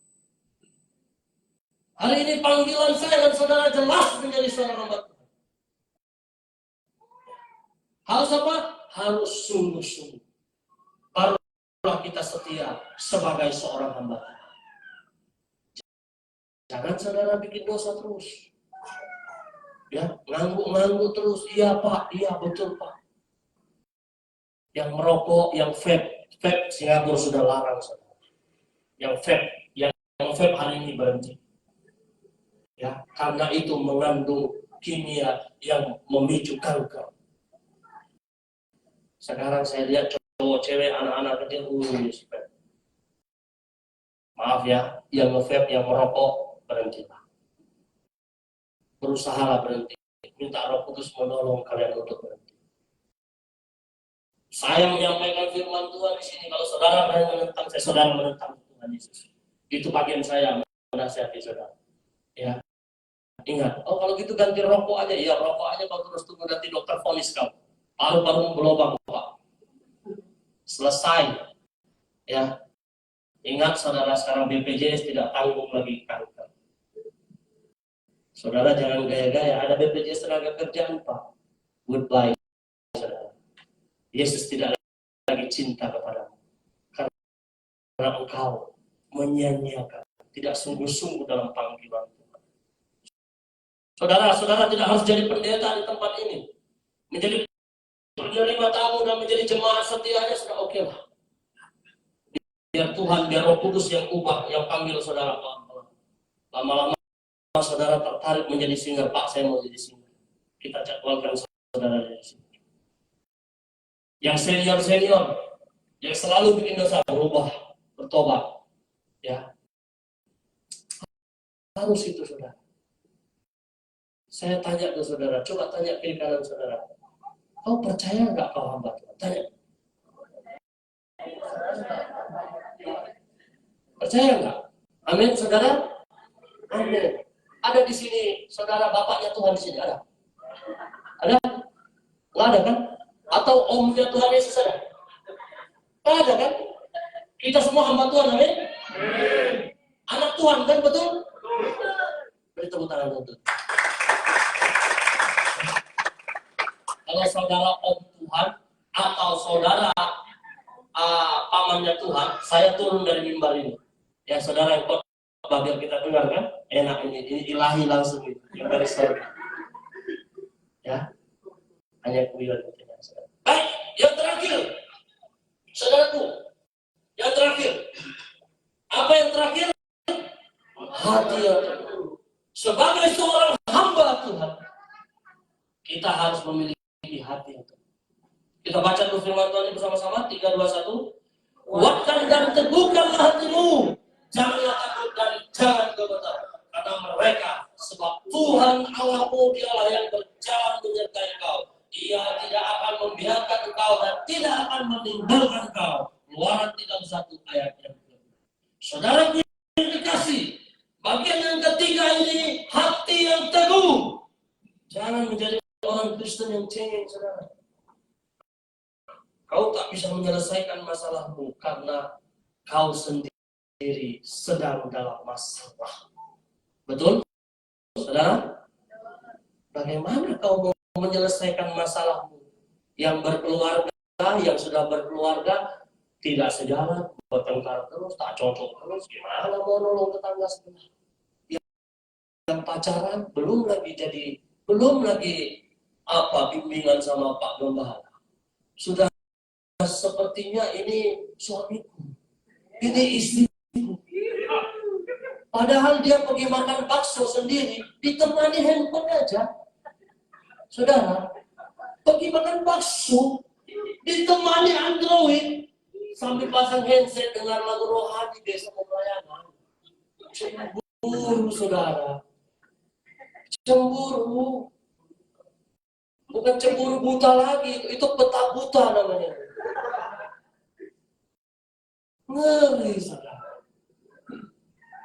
Hari ini panggilan saya dan saudara jelas menjadi seorang hamba Tuhan. Harus apa? Harus sungguh-sungguh. Barulah kita setia sebagai seorang hamba Tuhan. Jangan saudara bikin dosa terus. Ya, ngangguk-ngangguk terus, iya Pak, iya betul Pak. Yang merokok, yang vape Singapura sudah larang. Yang vape hari ini berhenti. Ya, karena itu mengandung kimia yang memicu kanker. Sekarang saya lihat cowok, cewek, anak-anak kecil, maaf ya, yang nge-vape, yang merokok, berhentilah. Berusahalah berhenti. Minta Roh Kudus menolong kalian untuk berhenti. Saya menyampaikan firman Tuhan di sini. Kalau saudara menentang, saudara menentang Tuhan Yesus. Itu bagian saya menasihati saudara. Ya, ingat. Oh kalau gitu ganti rokok aja. Ya rokok aja kalau terus tunggu nanti dokter vonis kau. Paru-paru berlubang Pak. Selesai. Ya. Ingat saudara sekarang BPJS tidak tanggung lagi kanker. Saudara jangan gaya-gaya. Ada BPJS tenaga kerjaan Pak. Goodbye saudara. Yesus tidak lagi cinta kepadamu. Karena engkau menyanyiakan. Tidak sungguh-sungguh dalam panggilan Tuhan. Saudara-saudara tidak harus jadi pendeta di tempat ini. Menjadi penerima tamu dan menjadi jemaat setianya sudah oke lah. Biar Tuhan, biar Roh Kudus yang ubah, yang panggil saudara pelan-pelan. Lama-lama saudara tertarik menjadi singer, Pak saya mau jadi singer. Kita jadwalkan saudara dari sini. Yang senior-senior, yang selalu bikin dosa, berubah, bertobat. Ya. Harus itu saudara. Saya tanya ke saudara, coba tanya kiri kanan saudara. Kau percaya nggak kau hamba Tuhan? Tanya. Percaya nggak? Amin, saudara? Amin. Ada di sini, saudara bapaknya Tuhan di sini ada? Ada? Nggak ada kan? Atau omnya Tuhan Yesus ada? Nggak ada kan? Kita semua hamba Tuhan, amin? Anak Tuhan kan, betul? Beri tepuk tangan untuk. Kalau saudara om Tuhan atau saudara pamannya Tuhan, saya turun dari mimbar ini. Ya saudara yang biar kita dengar kan, enak ini ilahi langsung ini, yang dari surga. Ya, hanya kuilan gitu ya. Baik, yang terakhir, saudaraku, yang terakhir, apa yang terakhir? Hati yang terakhir. Sebagai seorang hamba Tuhan, kita harus memiliki hati yang terakhir. Kita baca dulu firman Tuhan ini bersama-sama, 3, 2, 1. Kuatkan dan teguhkanlah hatimu. Janganlah takut dan jangan gemetar. Karena mereka, sebab Tuhan Allahmu dialah yang berjalan menyertai engkau. Dia tidak akan membiarkan engkau dan tidak akan meninggalkan engkau. Keluaran 31 ayat yang kedua. Saudara yang dikasih, bagian yang ketiga ini hati yang teguh. Jangan menjadi orang Kristen yang cengeng, saudara. Kau tak bisa menyelesaikan masalahmu karena kau sendiri sedang dalam masalah. Betul? Saudara? Bagaimana kau mau menyelesaikan masalahmu? Yang berkeluarga, yang sudah berkeluarga, tidak sejalan, bertengkar terus, tak cocok terus, gimana mau nolong tetangga sebelah? Yang pacaran, belum lagi bimbingan sama Pak Gembala. Sudah sepertinya ini suamiku, ini istriku. Padahal dia pergi makan bakso sendiri, ditemani handphone aja. Saudara, pergi makan bakso, ditemani Android, sambil pasang handset dengar lagu rohani desa pelayanan. Cemburu, saudara. Cemburu. Bukan cemburu buta lagi, itu peta buta namanya. Ngeri, saudara.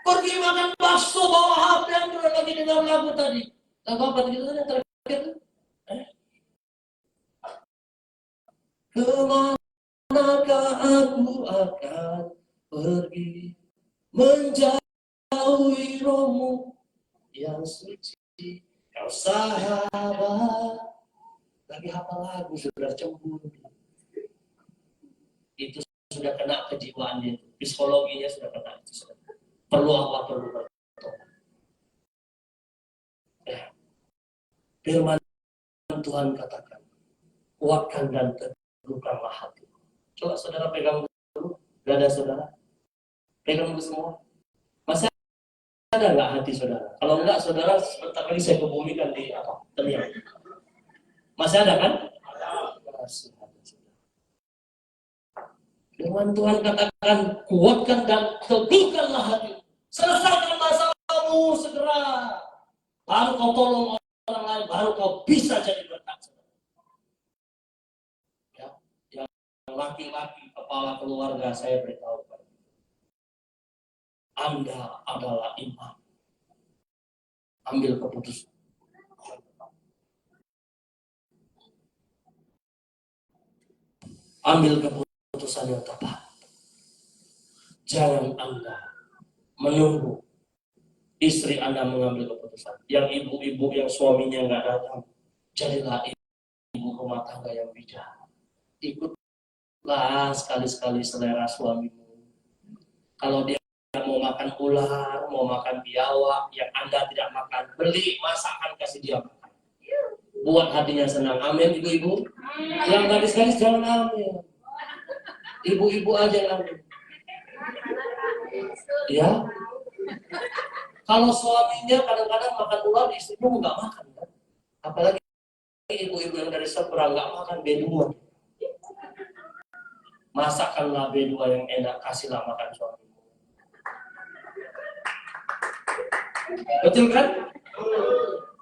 Pergi makan bakso, bawa HP, Android lagi dengar lagu tadi. Lagu apa tadi? Itu yang terakhir. Kemanakah aku akan pergi menjauhi rohmu yang suci, kau sahabat. Lagi hafal lagu sudah cemburu. Itu sudah kena kejiwaannya, psikologinya sudah kena itu. Sudah. Perlu apa? Perlu bertobat. Ya. Firman Tuhan katakan, kuatkan dan teguhkanlah hati. Coba saudara pegang dulu, dada saudara. Pegang dulu semua. Masih ada nggak hati saudara? Kalau enggak, saudara sebentar lagi saya kebumikan di telinga. Masih ada kan? Masih ada. Firman Tuhan katakan, kuatkan dan teguhkanlah hati. Selesaikan masalahmu segera. Baru kau tolong orang lain, baru kau bisa jadi berkat. Ya, yang laki-laki kepala keluarga saya beritahu, Anda adalah imam. Ambil keputusan. Ambil keputusan yang tepat. Jangan Anda menunggu istri Anda mengambil keputusan. Yang ibu-ibu yang suaminya nggak datang, jadilah ibu rumah tangga yang bijak. Ikutlah sekali-sekali selera suamimu. Kalau dia mau makan ular, mau makan biawak, yang Anda tidak makan, beli masakan kasih dia makan. Buat hatinya senang. Amin, ibu-ibu. Yang gadis-gadis jangan amin. Ibu-ibu aja yang amin. Ya. Kalau suaminya kadang-kadang makan ular, istrinya nggak makan, kan? Apalagi ibu-ibu yang dari seberang nggak makan B2. Masakkanlah B2 yang enak, kasihlah makan suamimu. Betul kan?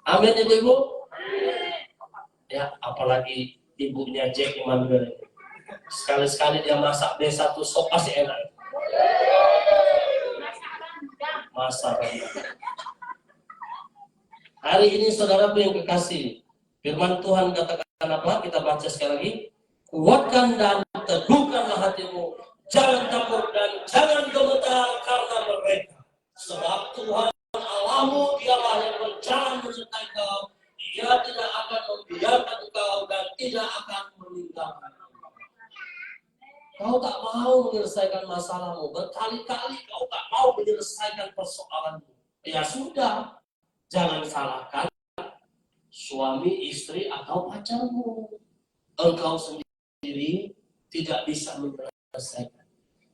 Amin, ibu-ibu. Ya, apalagi ibunya Jack Emmanuel. Sekali-sekali dia masak B1 sop pasti enak. Masak. Hari ini saudara yang kekasih, firman Tuhan katakan apa? Kita baca sekali lagi. Kuatkan dan teguhkanlah hatimu. Jangan takut dan jangan gemetar karena mereka. Sebab Tuhan Allahmu dialah yang berjalan menyertai kau. Dia tidak akan membiarkan engkau dan tidak akan meninggalkan engkau. Kau tak mau menyelesaikan masalahmu. Berkali-kali kau tak mau menyelesaikan persoalanmu. Ya sudah, jangan salahkan suami, istri, atau pacarmu. Engkau sendiri tidak bisa menyelesaikan.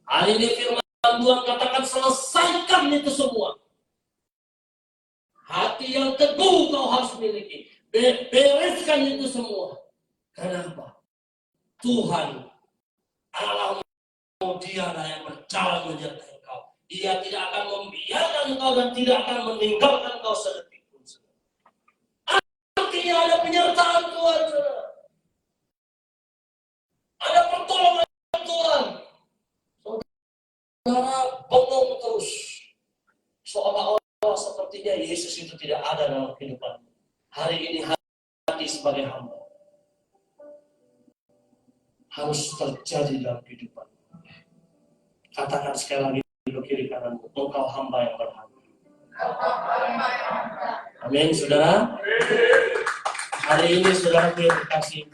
Hari ini firman Tuhan katakan, selesaikan itu semua. Hati yang teguh kau harus miliki. Bereskan itu semua. Kenapa? Tuhan Allahmu, dialah yang berjalan menyertai engkau. Dia tidak akan membiarkan engkau dan tidak akan meninggalkan engkau sedetik pun. Artinya ada penyertaan Tuhan. Ada pertolongan Tuhan. Saudara bengong terus. Seolah-olah sepertinya Yesus itu tidak ada dalam kehidupan. Hari ini hati sebagai hamba harus terjadi dalam kehidupan. Katakan sekali lagi di kiri kananmu, engkau hamba yang berharga. Amin, saudara. Hari ini saudara yang dikasih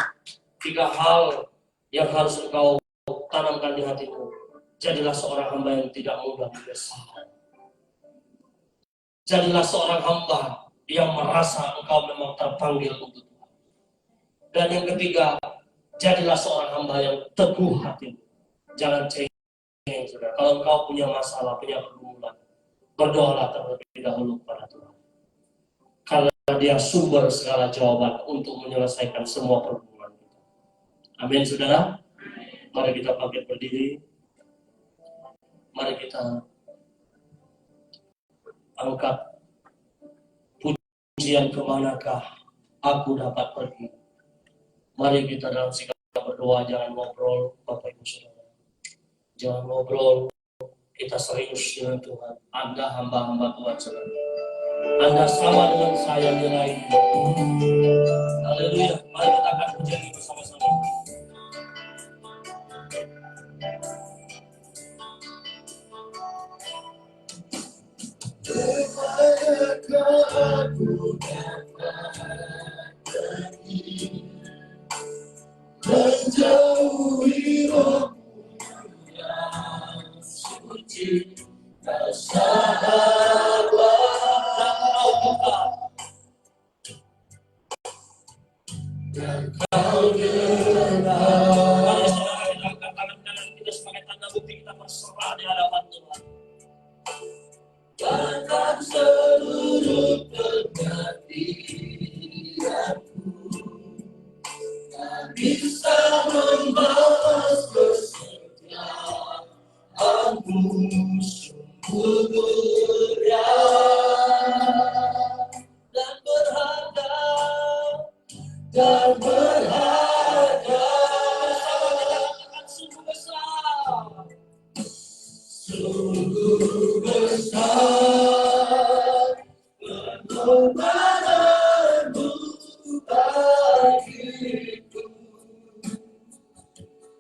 3 hal yang harus engkau tanamkan di hatimu. Jadilah seorang hamba yang tidak mudah menyesal. Jadilah seorang hamba yang merasa engkau memang terpanggil untuk Tuhan. Dan yang ketiga, jadilah seorang hamba yang teguh hatimu. Jangan cengeng, saudara. Kalau engkau punya masalah, punya pergumulan, berdoalah terlebih dahulu kepada Tuhan. Karena Dia sumber segala jawaban untuk menyelesaikan semua pergumulan kita. Amin, saudara. Mari kita bangkit berdiri. Mari kita angkat pujian, kemanakah aku dapat pergi. Mari kita dalam sikap berdoa, jangan ngobrol, Bapak Ibu Saudara. Jangan ngobrol, kita serius dengan Tuhan. Anda hamba-hamba Tuhan Saudara. Anda sama dengan saya nilai. Haleluya. Mari kita akan pujian bersama-sama. Aku menjauhi rohmu yang suci, sahabat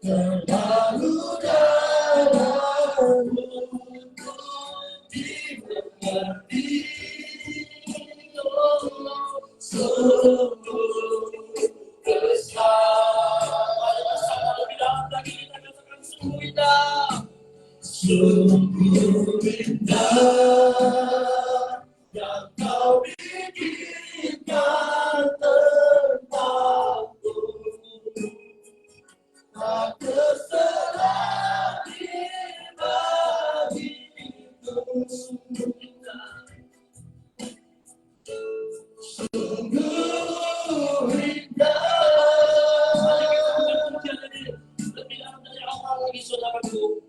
terlalu dalam untuk dimengerti. Sungguh besar. Lebih dalam lagi kita katakan sungguh indah. Sungguh indah yang kau bikinkan tentangku. Tak terserah di bagiku. Sungguh indah. Lebih dalam dari awal lagi saudaraku.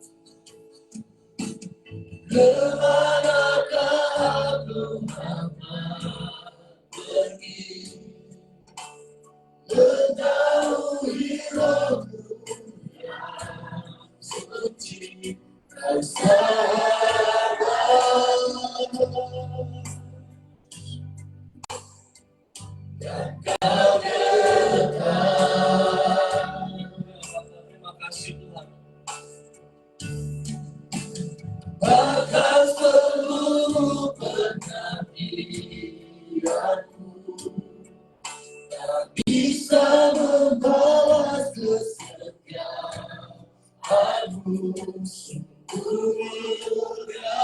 Kemanakah aku akan pergi, menjauhi rohmu yang suci, kau sahabat. Dan kau dekat. Terima kasih Tuhan. Bahkan seluruh pengabdianku tak bisa membalas kesetiaanmu. Sungguh mulia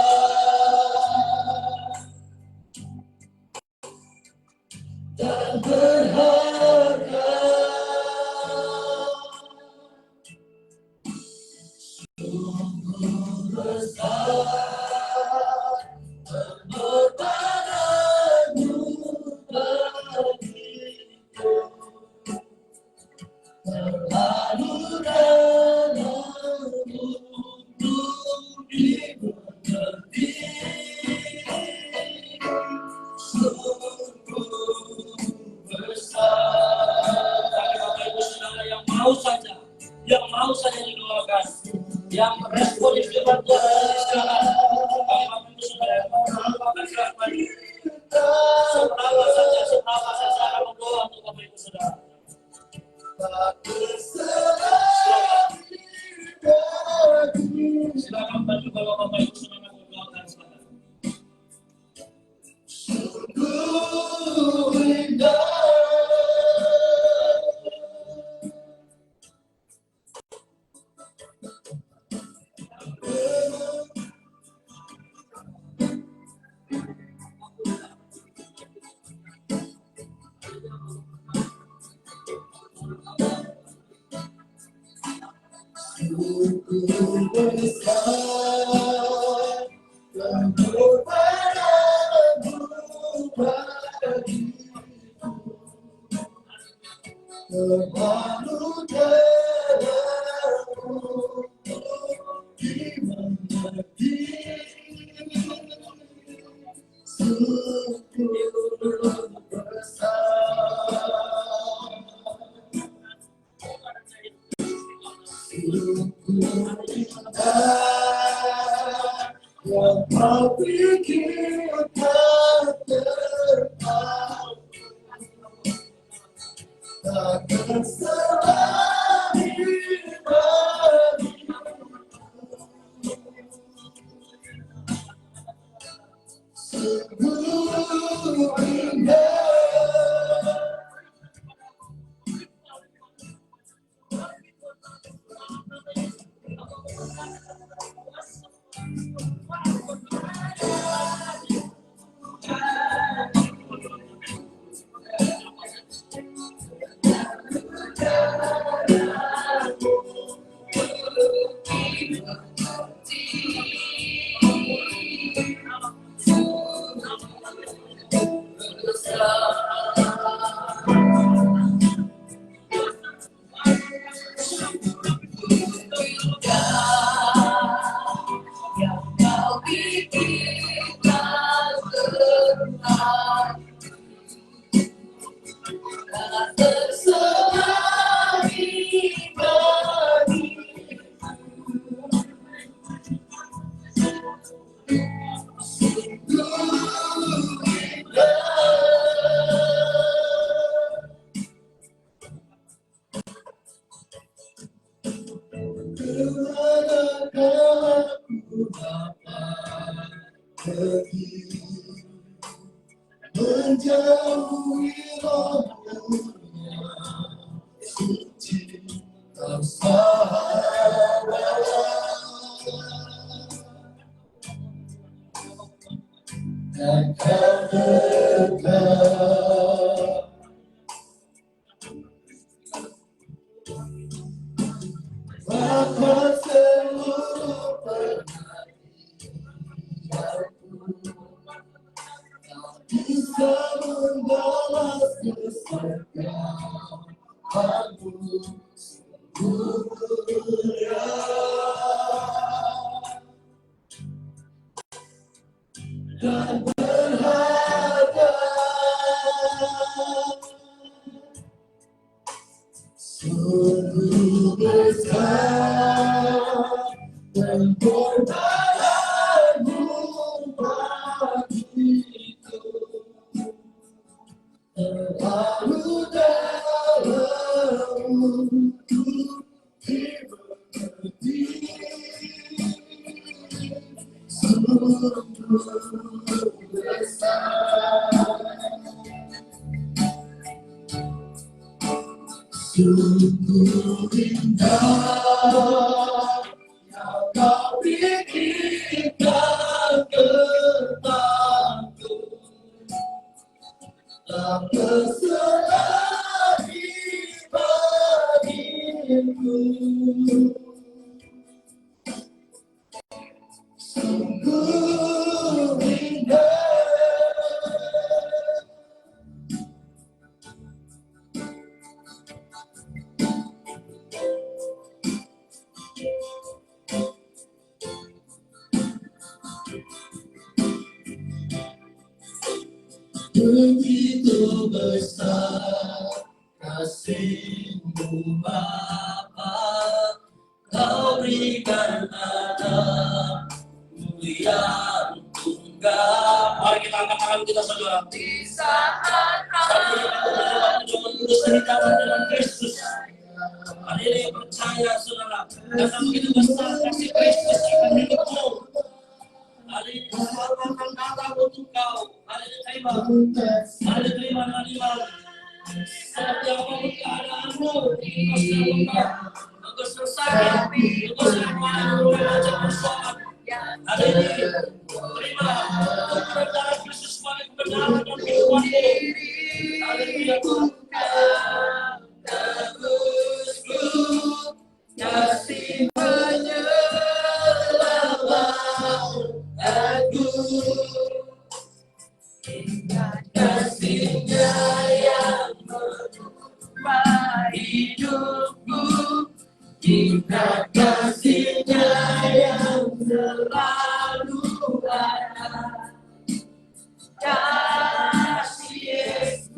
dan berharga. Sungguh besar pengorbananmu bagiku. Terlalu dalam untuk dimengerti. Sungguh besar. Bapak Ibu Saudara yang mau saja didoakan, yang respon firman Tuhan sekarang. Bapak Ibu Saudara yang mau melakukan firman, seberapa saja saya berdoa untuk Bapak Ibu Saudara. Silakan bantu Bapak Ibu Saudara berdoakan sekarang. Sungguh indah. Sungguh besar pengorbananmu bagiku. Terlalu dalam untuk dimengerti. Sungguh besar. Sungguh indah yang kau pikirkan tentang. Tak terserah di bagiku. Sungguh indah. Kemanakah aku dapat pergi menjauhi rohmu-Nya suci tanpa dan Kau dekat. Bahkan seluruh perhatianku tak bisa membalas kesetiaanmu sempurna. Dan berharga sungguh besar pengorbananmu bagiku, terlalu dalam untuk dimengerti. Sungguh besar, sungguh indah yang Kau pikirkan tentangku, tak terselagi bagiku. Sungguh indah. Begitu besar kasih-Mu Bapa, Kau berikan anak-Mu yang tunggal. Mari kita angkat tangan kita, saudara. Di saat kami mencoba seritakan dengan Kristus. Hari ini percaya, saudara, karena begitu besar kasih Kristus akan hidupmu. Hari ini Tuhan akan datang untuk kau. Hari ini terima. Hari ini terima. Setiap apapun keadaanmu, engkau sedang lemah, engkau sedang sakit, engkau sedang malu, macam persoalan. Hari ini terima Tuhan darah Kristus sebagai kebenaran dan kehidupanmu. Hari ini ya Tuhan, tebusku kasih penyelamat aku, ingat kasih-Nya yang mengubah hidupku, ingat kasih-Nya yang selalu ada. Kasih Yesus,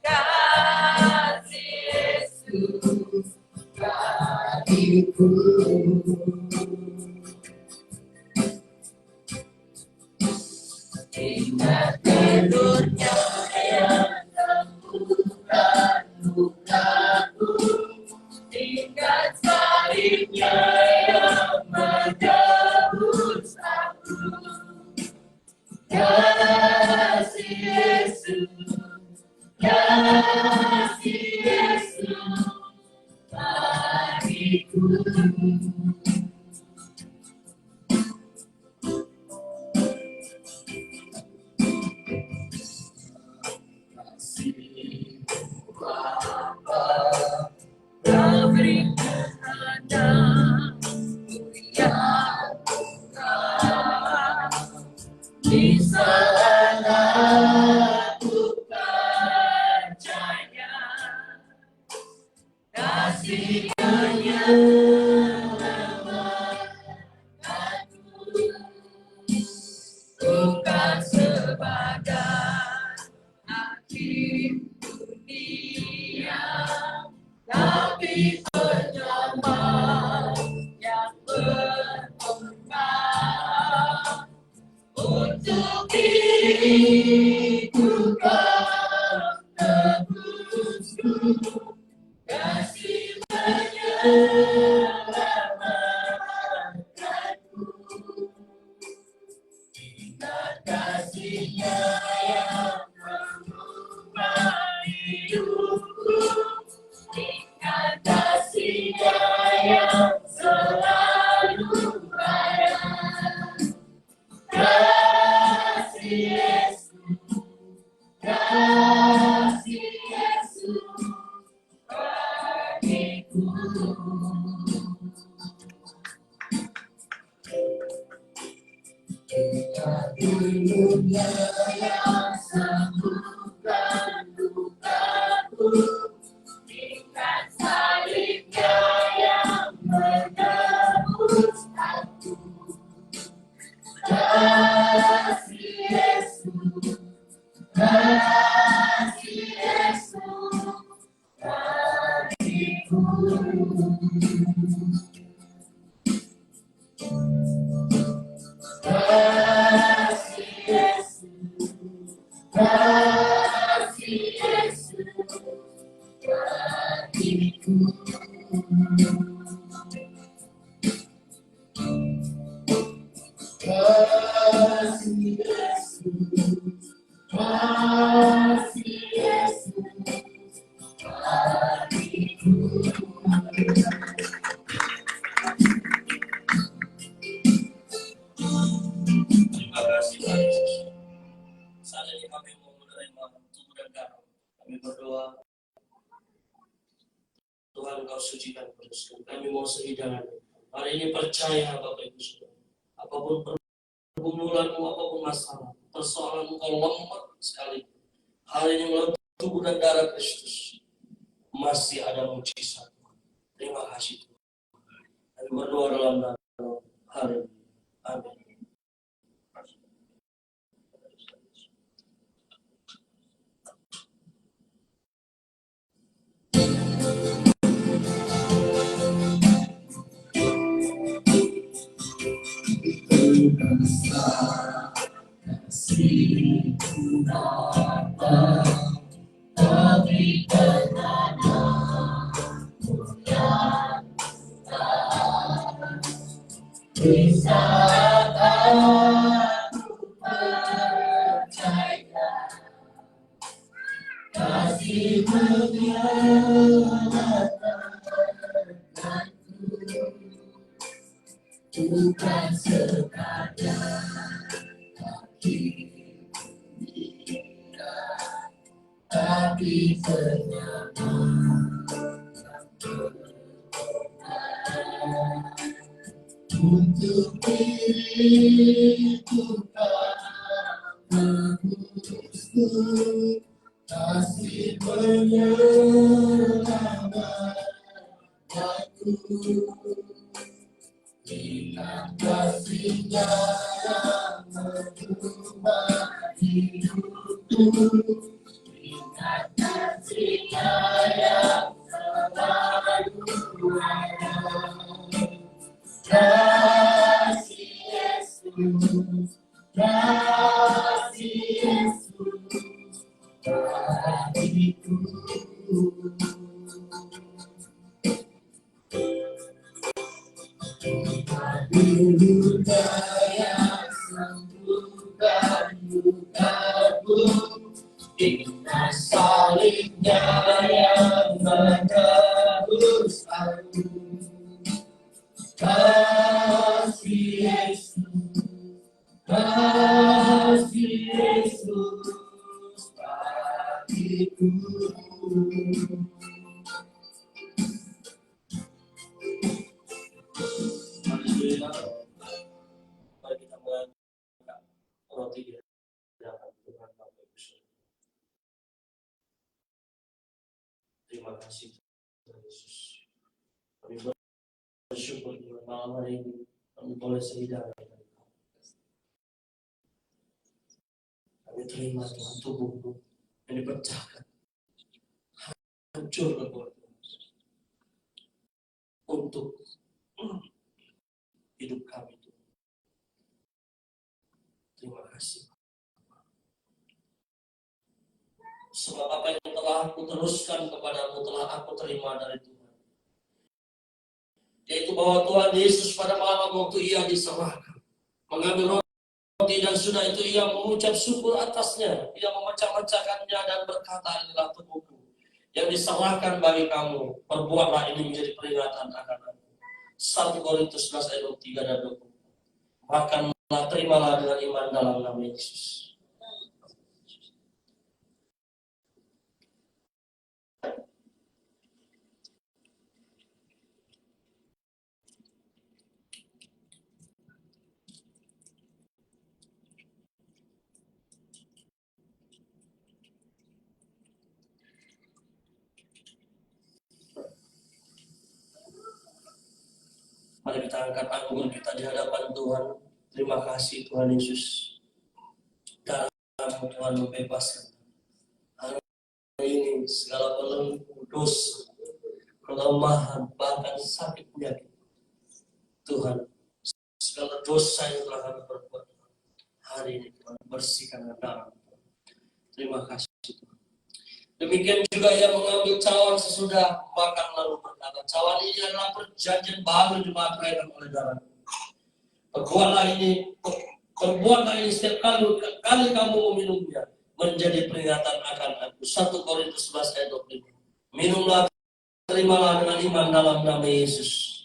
kasih Yesus bagiku. Ingat tidurnya yang sembuhkan lukaku, ingat salibnya yang menebus aku. Kasih Yesus, kasih Yesus bagiku. Kau berikan anak-Mu yang tunggal, di saat aku percaya kasih-Nya menyelamatkanku, bukan sebagai akhir dunia, tapi penyelamat yang berkorban untuk diriku. Kau tebusku kasih penyelamat. yang selalu ada. Kasih Yesus, kasih Yesus bagiku. Dunia yang sembuhkan lukaku, tingkat salibnya yang menebus aku. Kasih Yesus, kasih Yesus bagiku. Kasih Yesus, kasih Yesus bagiku. Kasih Yesus, kasih Yesus bagiku. Terima kasih Pak Yesus. Saat ini kami mau menerima tubuh dan darah. Kami berdoa, Tuhan Engkau sucikan kudus. Kami mau sehidangan. Hari ini percaya Bapak Ibu Saudara. Apapun pergumulanmu, apapun masalah, persoalan engkau lemah sekali. Hari ini melalui tubuh dan darah Kristus masih ada mujizat. Terima kasih Tuhan. Kami berdoa dalam nama hari ini. Amin. Bukan sekadar tapi penyamaan untuk diriku menebusku, kasih menyelamatkan aku. Ingat kasih-Nya yang mengubah hidupku. Ingat kasih-Nya yang selalu ada. Kasih Yesus, kasih Yesus bagiku. Dunia yang sembuhkan lukaku, ingat salibnya yang menebus aku. Kasih Yesus, kasih Yesus bagiku. Mari kita mengangkat roti di hadapan Tuhan Bapak Ibu Saudara. Terima kasih Tuhan Yesus. Kami bersyukur Tuhan malam hari ini kami boleh sehidangan. Kami terima Tuhan tubuhmu yang dipecahkan, hancur berbuat untuk hidup kami Tuhan. Terima kasih. Sebab apa yang telah aku teruskan kepadamu telah aku terima dari Tuhan. Yaitu bahwa Tuhan Yesus pada malam waktu ia diserahkan, mengambil roti dan sudah itu ia mengucap syukur atasnya. Ia memecah-mecahkannya dan berkata, inilah tubuhku yang diserahkan bagi kamu. Perbuatlah ini menjadi peringatan akan aku. 1 Korintus 11 ayat 23 dan 20. Makanlah, terimalah dengan iman dalam nama Yesus. Mari kita angkat anggur kita di hadapan Tuhan. Terima kasih Tuhan Yesus. Dalam Tuhan membebaskan. Hari ini segala belenggu, dosa, kelemahan, bahkan sakit penyakit. Tuhan, segala dosa yang telah kami perbuat, hari ini Tuhan bersihkan dengan darah. Terima kasih Tuhan. Demikian juga yang mengambil cawan sesudah makan lalu berkata, cawan ini adalah perjanjian baru dimakaikan oleh darah. Perbuatlah ini setiap kali kamu meminumnya menjadi peringatan akan aku. 1 Korintus 11 ayat 25. Minumlah, terimalah dengan iman dalam nama Yesus.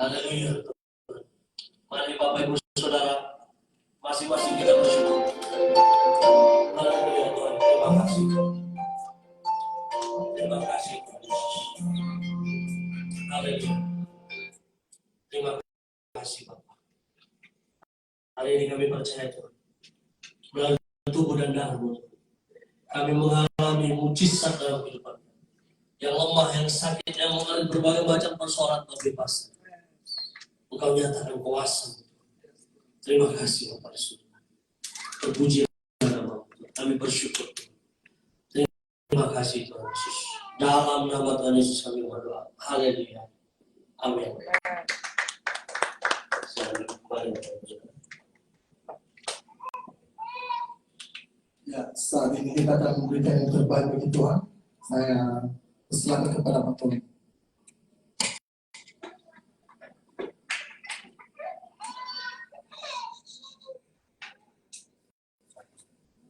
Haleluya. Mari Bapak Ibu Saudara, masing-masing kita bersyukur. Haleluya Tuhan, terima kasih. Terima kasih Tuhan Yesus. Haleluya. Terima kasih Bapak. Hari ini kami percaya Tuhan, melalui tubuh dan darah-Mu, kami mengalami mujizat dalam kehidupan. Yang lemah, yang sakit, yang mengalami berbagai macam persoalan terbebas. Engkau nyatakan kuasa. Terima kasih Bapak Yesus. Terpuji nama-Mu. Kami bersyukur. Terima kasih Tuhan Yesus. Dalam nama Tuhan Yesus kami berdoa. Haleluya. Amin. Ya, saat ini kita akan memberikan yang terbaik bagi Tuhan. Saya persilakan kepada Pak Tony.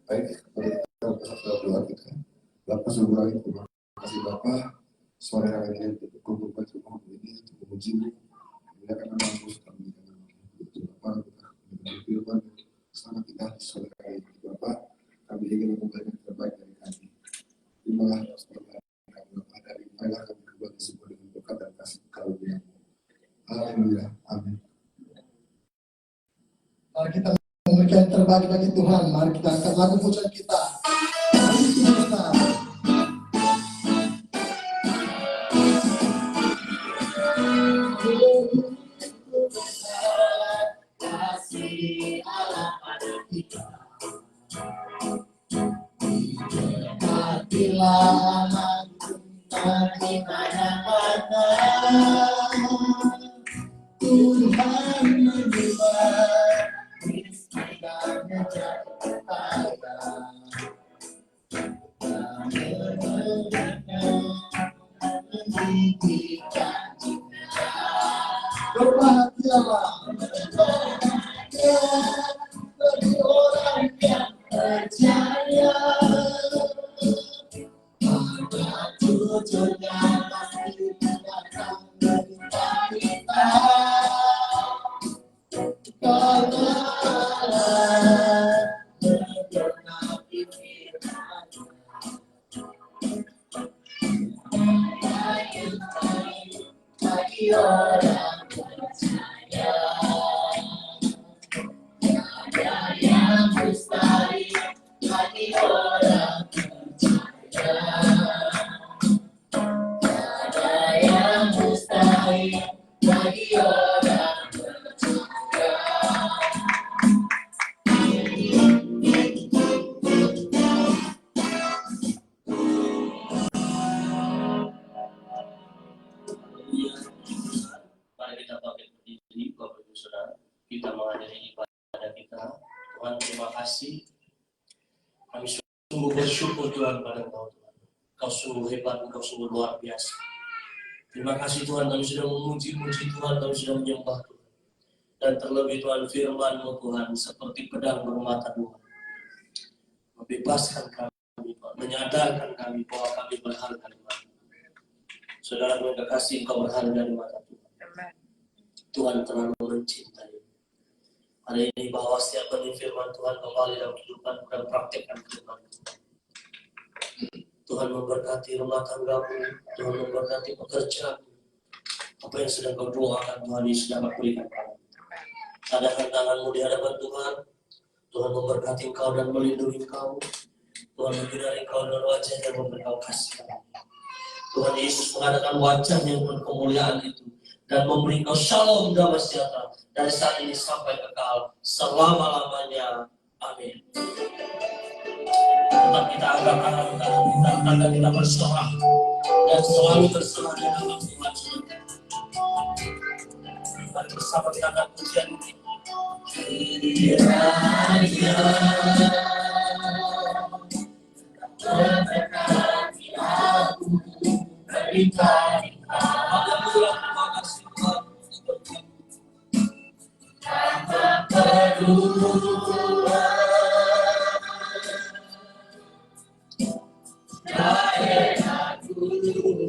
Baik, kita berdoa kita. Bapak Surgawi, terima kasih Bapak. Sore hari ini untuk berkumpul semua ini untuk memuji-Mu. Bila karena mampu kami dengan Bapak kita berfirman selama kita sore hari ini Bapak, kami ingin memberikan yang terbaik dari kami. Terimalah pertolongan kami Bapak, dari marilah kami kembali semua dengan berkat dan kasih karunia-Mu. Haleluya, amin. Mari kita memberikan yang terbaik bagi Tuhan. Mari kita angkat lagu pujian kita. Mari kita. Kasih Allah pada kita. Hatilah di mana-mana. Tuhan menjual kita menjadi kaya. Kami mendidik janjinya. Berbahagialah. Bagi orang yang percaya pada tujuannya pasti datang dari kita. Kalau menggenapi firman-Nya, bagi orang percaya. Ada yang mustahil bagi orang percaya. Ada yang mustahil bagi orang percaya. Mari kita bangkit berdiri, Bapak Ibu Saudara. Kita menghadiri ibadah kita. Tuhan, terima kasih. Kami sungguh bersyukur Tuhan pada Engkau Tuhan. Kau sungguh hebat, Engkau sungguh luar biasa. Terima kasih Tuhan, kami sudah memuji-muji Tuhan, kami sudah menyembah Tuhan. Dan terlebih Tuhan, firman-Mu Tuhan seperti pedang bermata dua. membebaskan kami, Pak, menyadarkan kami bahwa kami berharga di mata. Saudara yang kekasih, Engkau berharga di mata Tuhan. Tuhan terlalu mencintai. Hari ini bahwa setiap benih firman Tuhan kembali dalam kehidupan dan praktekkan firman Tuhan. Tuhan memberkati rumah tanggamu, Tuhan memberkati pekerjaanmu. Apa yang sedang kau doakan, Tuhan Yesus dapat berikan kamu. Adakah tanganmu di hadapan Tuhan? Tuhan memberkati engkau dan melindungi engkau. Tuhan membinari engkau dengan wajah yang memberi kau kasih. Tuhan Yesus mengadakan wajah yang penuh kemuliaan itu dan memberi engkau shalom damai sejahtera dari saat ini sampai kekal selama-lamanya. Amin. Tetap kita angkat tangan kita, tanda kita berserah dan selalu berserah di dalam Tuhan. Mari bersama kita akan pujian ini. Kiranya memberkati aku, berikan tanpa kedua dari aku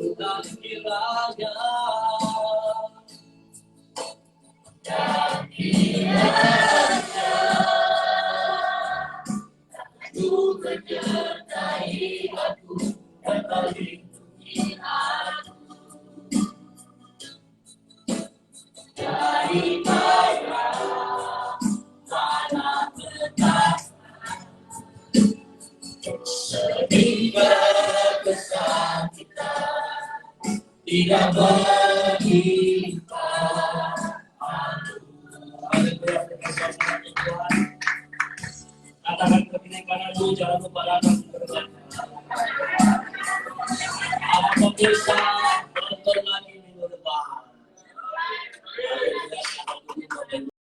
dan kiranya aku menyertai aku dan melindungi aku dari bahaya mana sedih berkesan kita tidak menimpa. Katakan kebinekananmu, jangan lupa datang ke gereja. Apa bisa menonton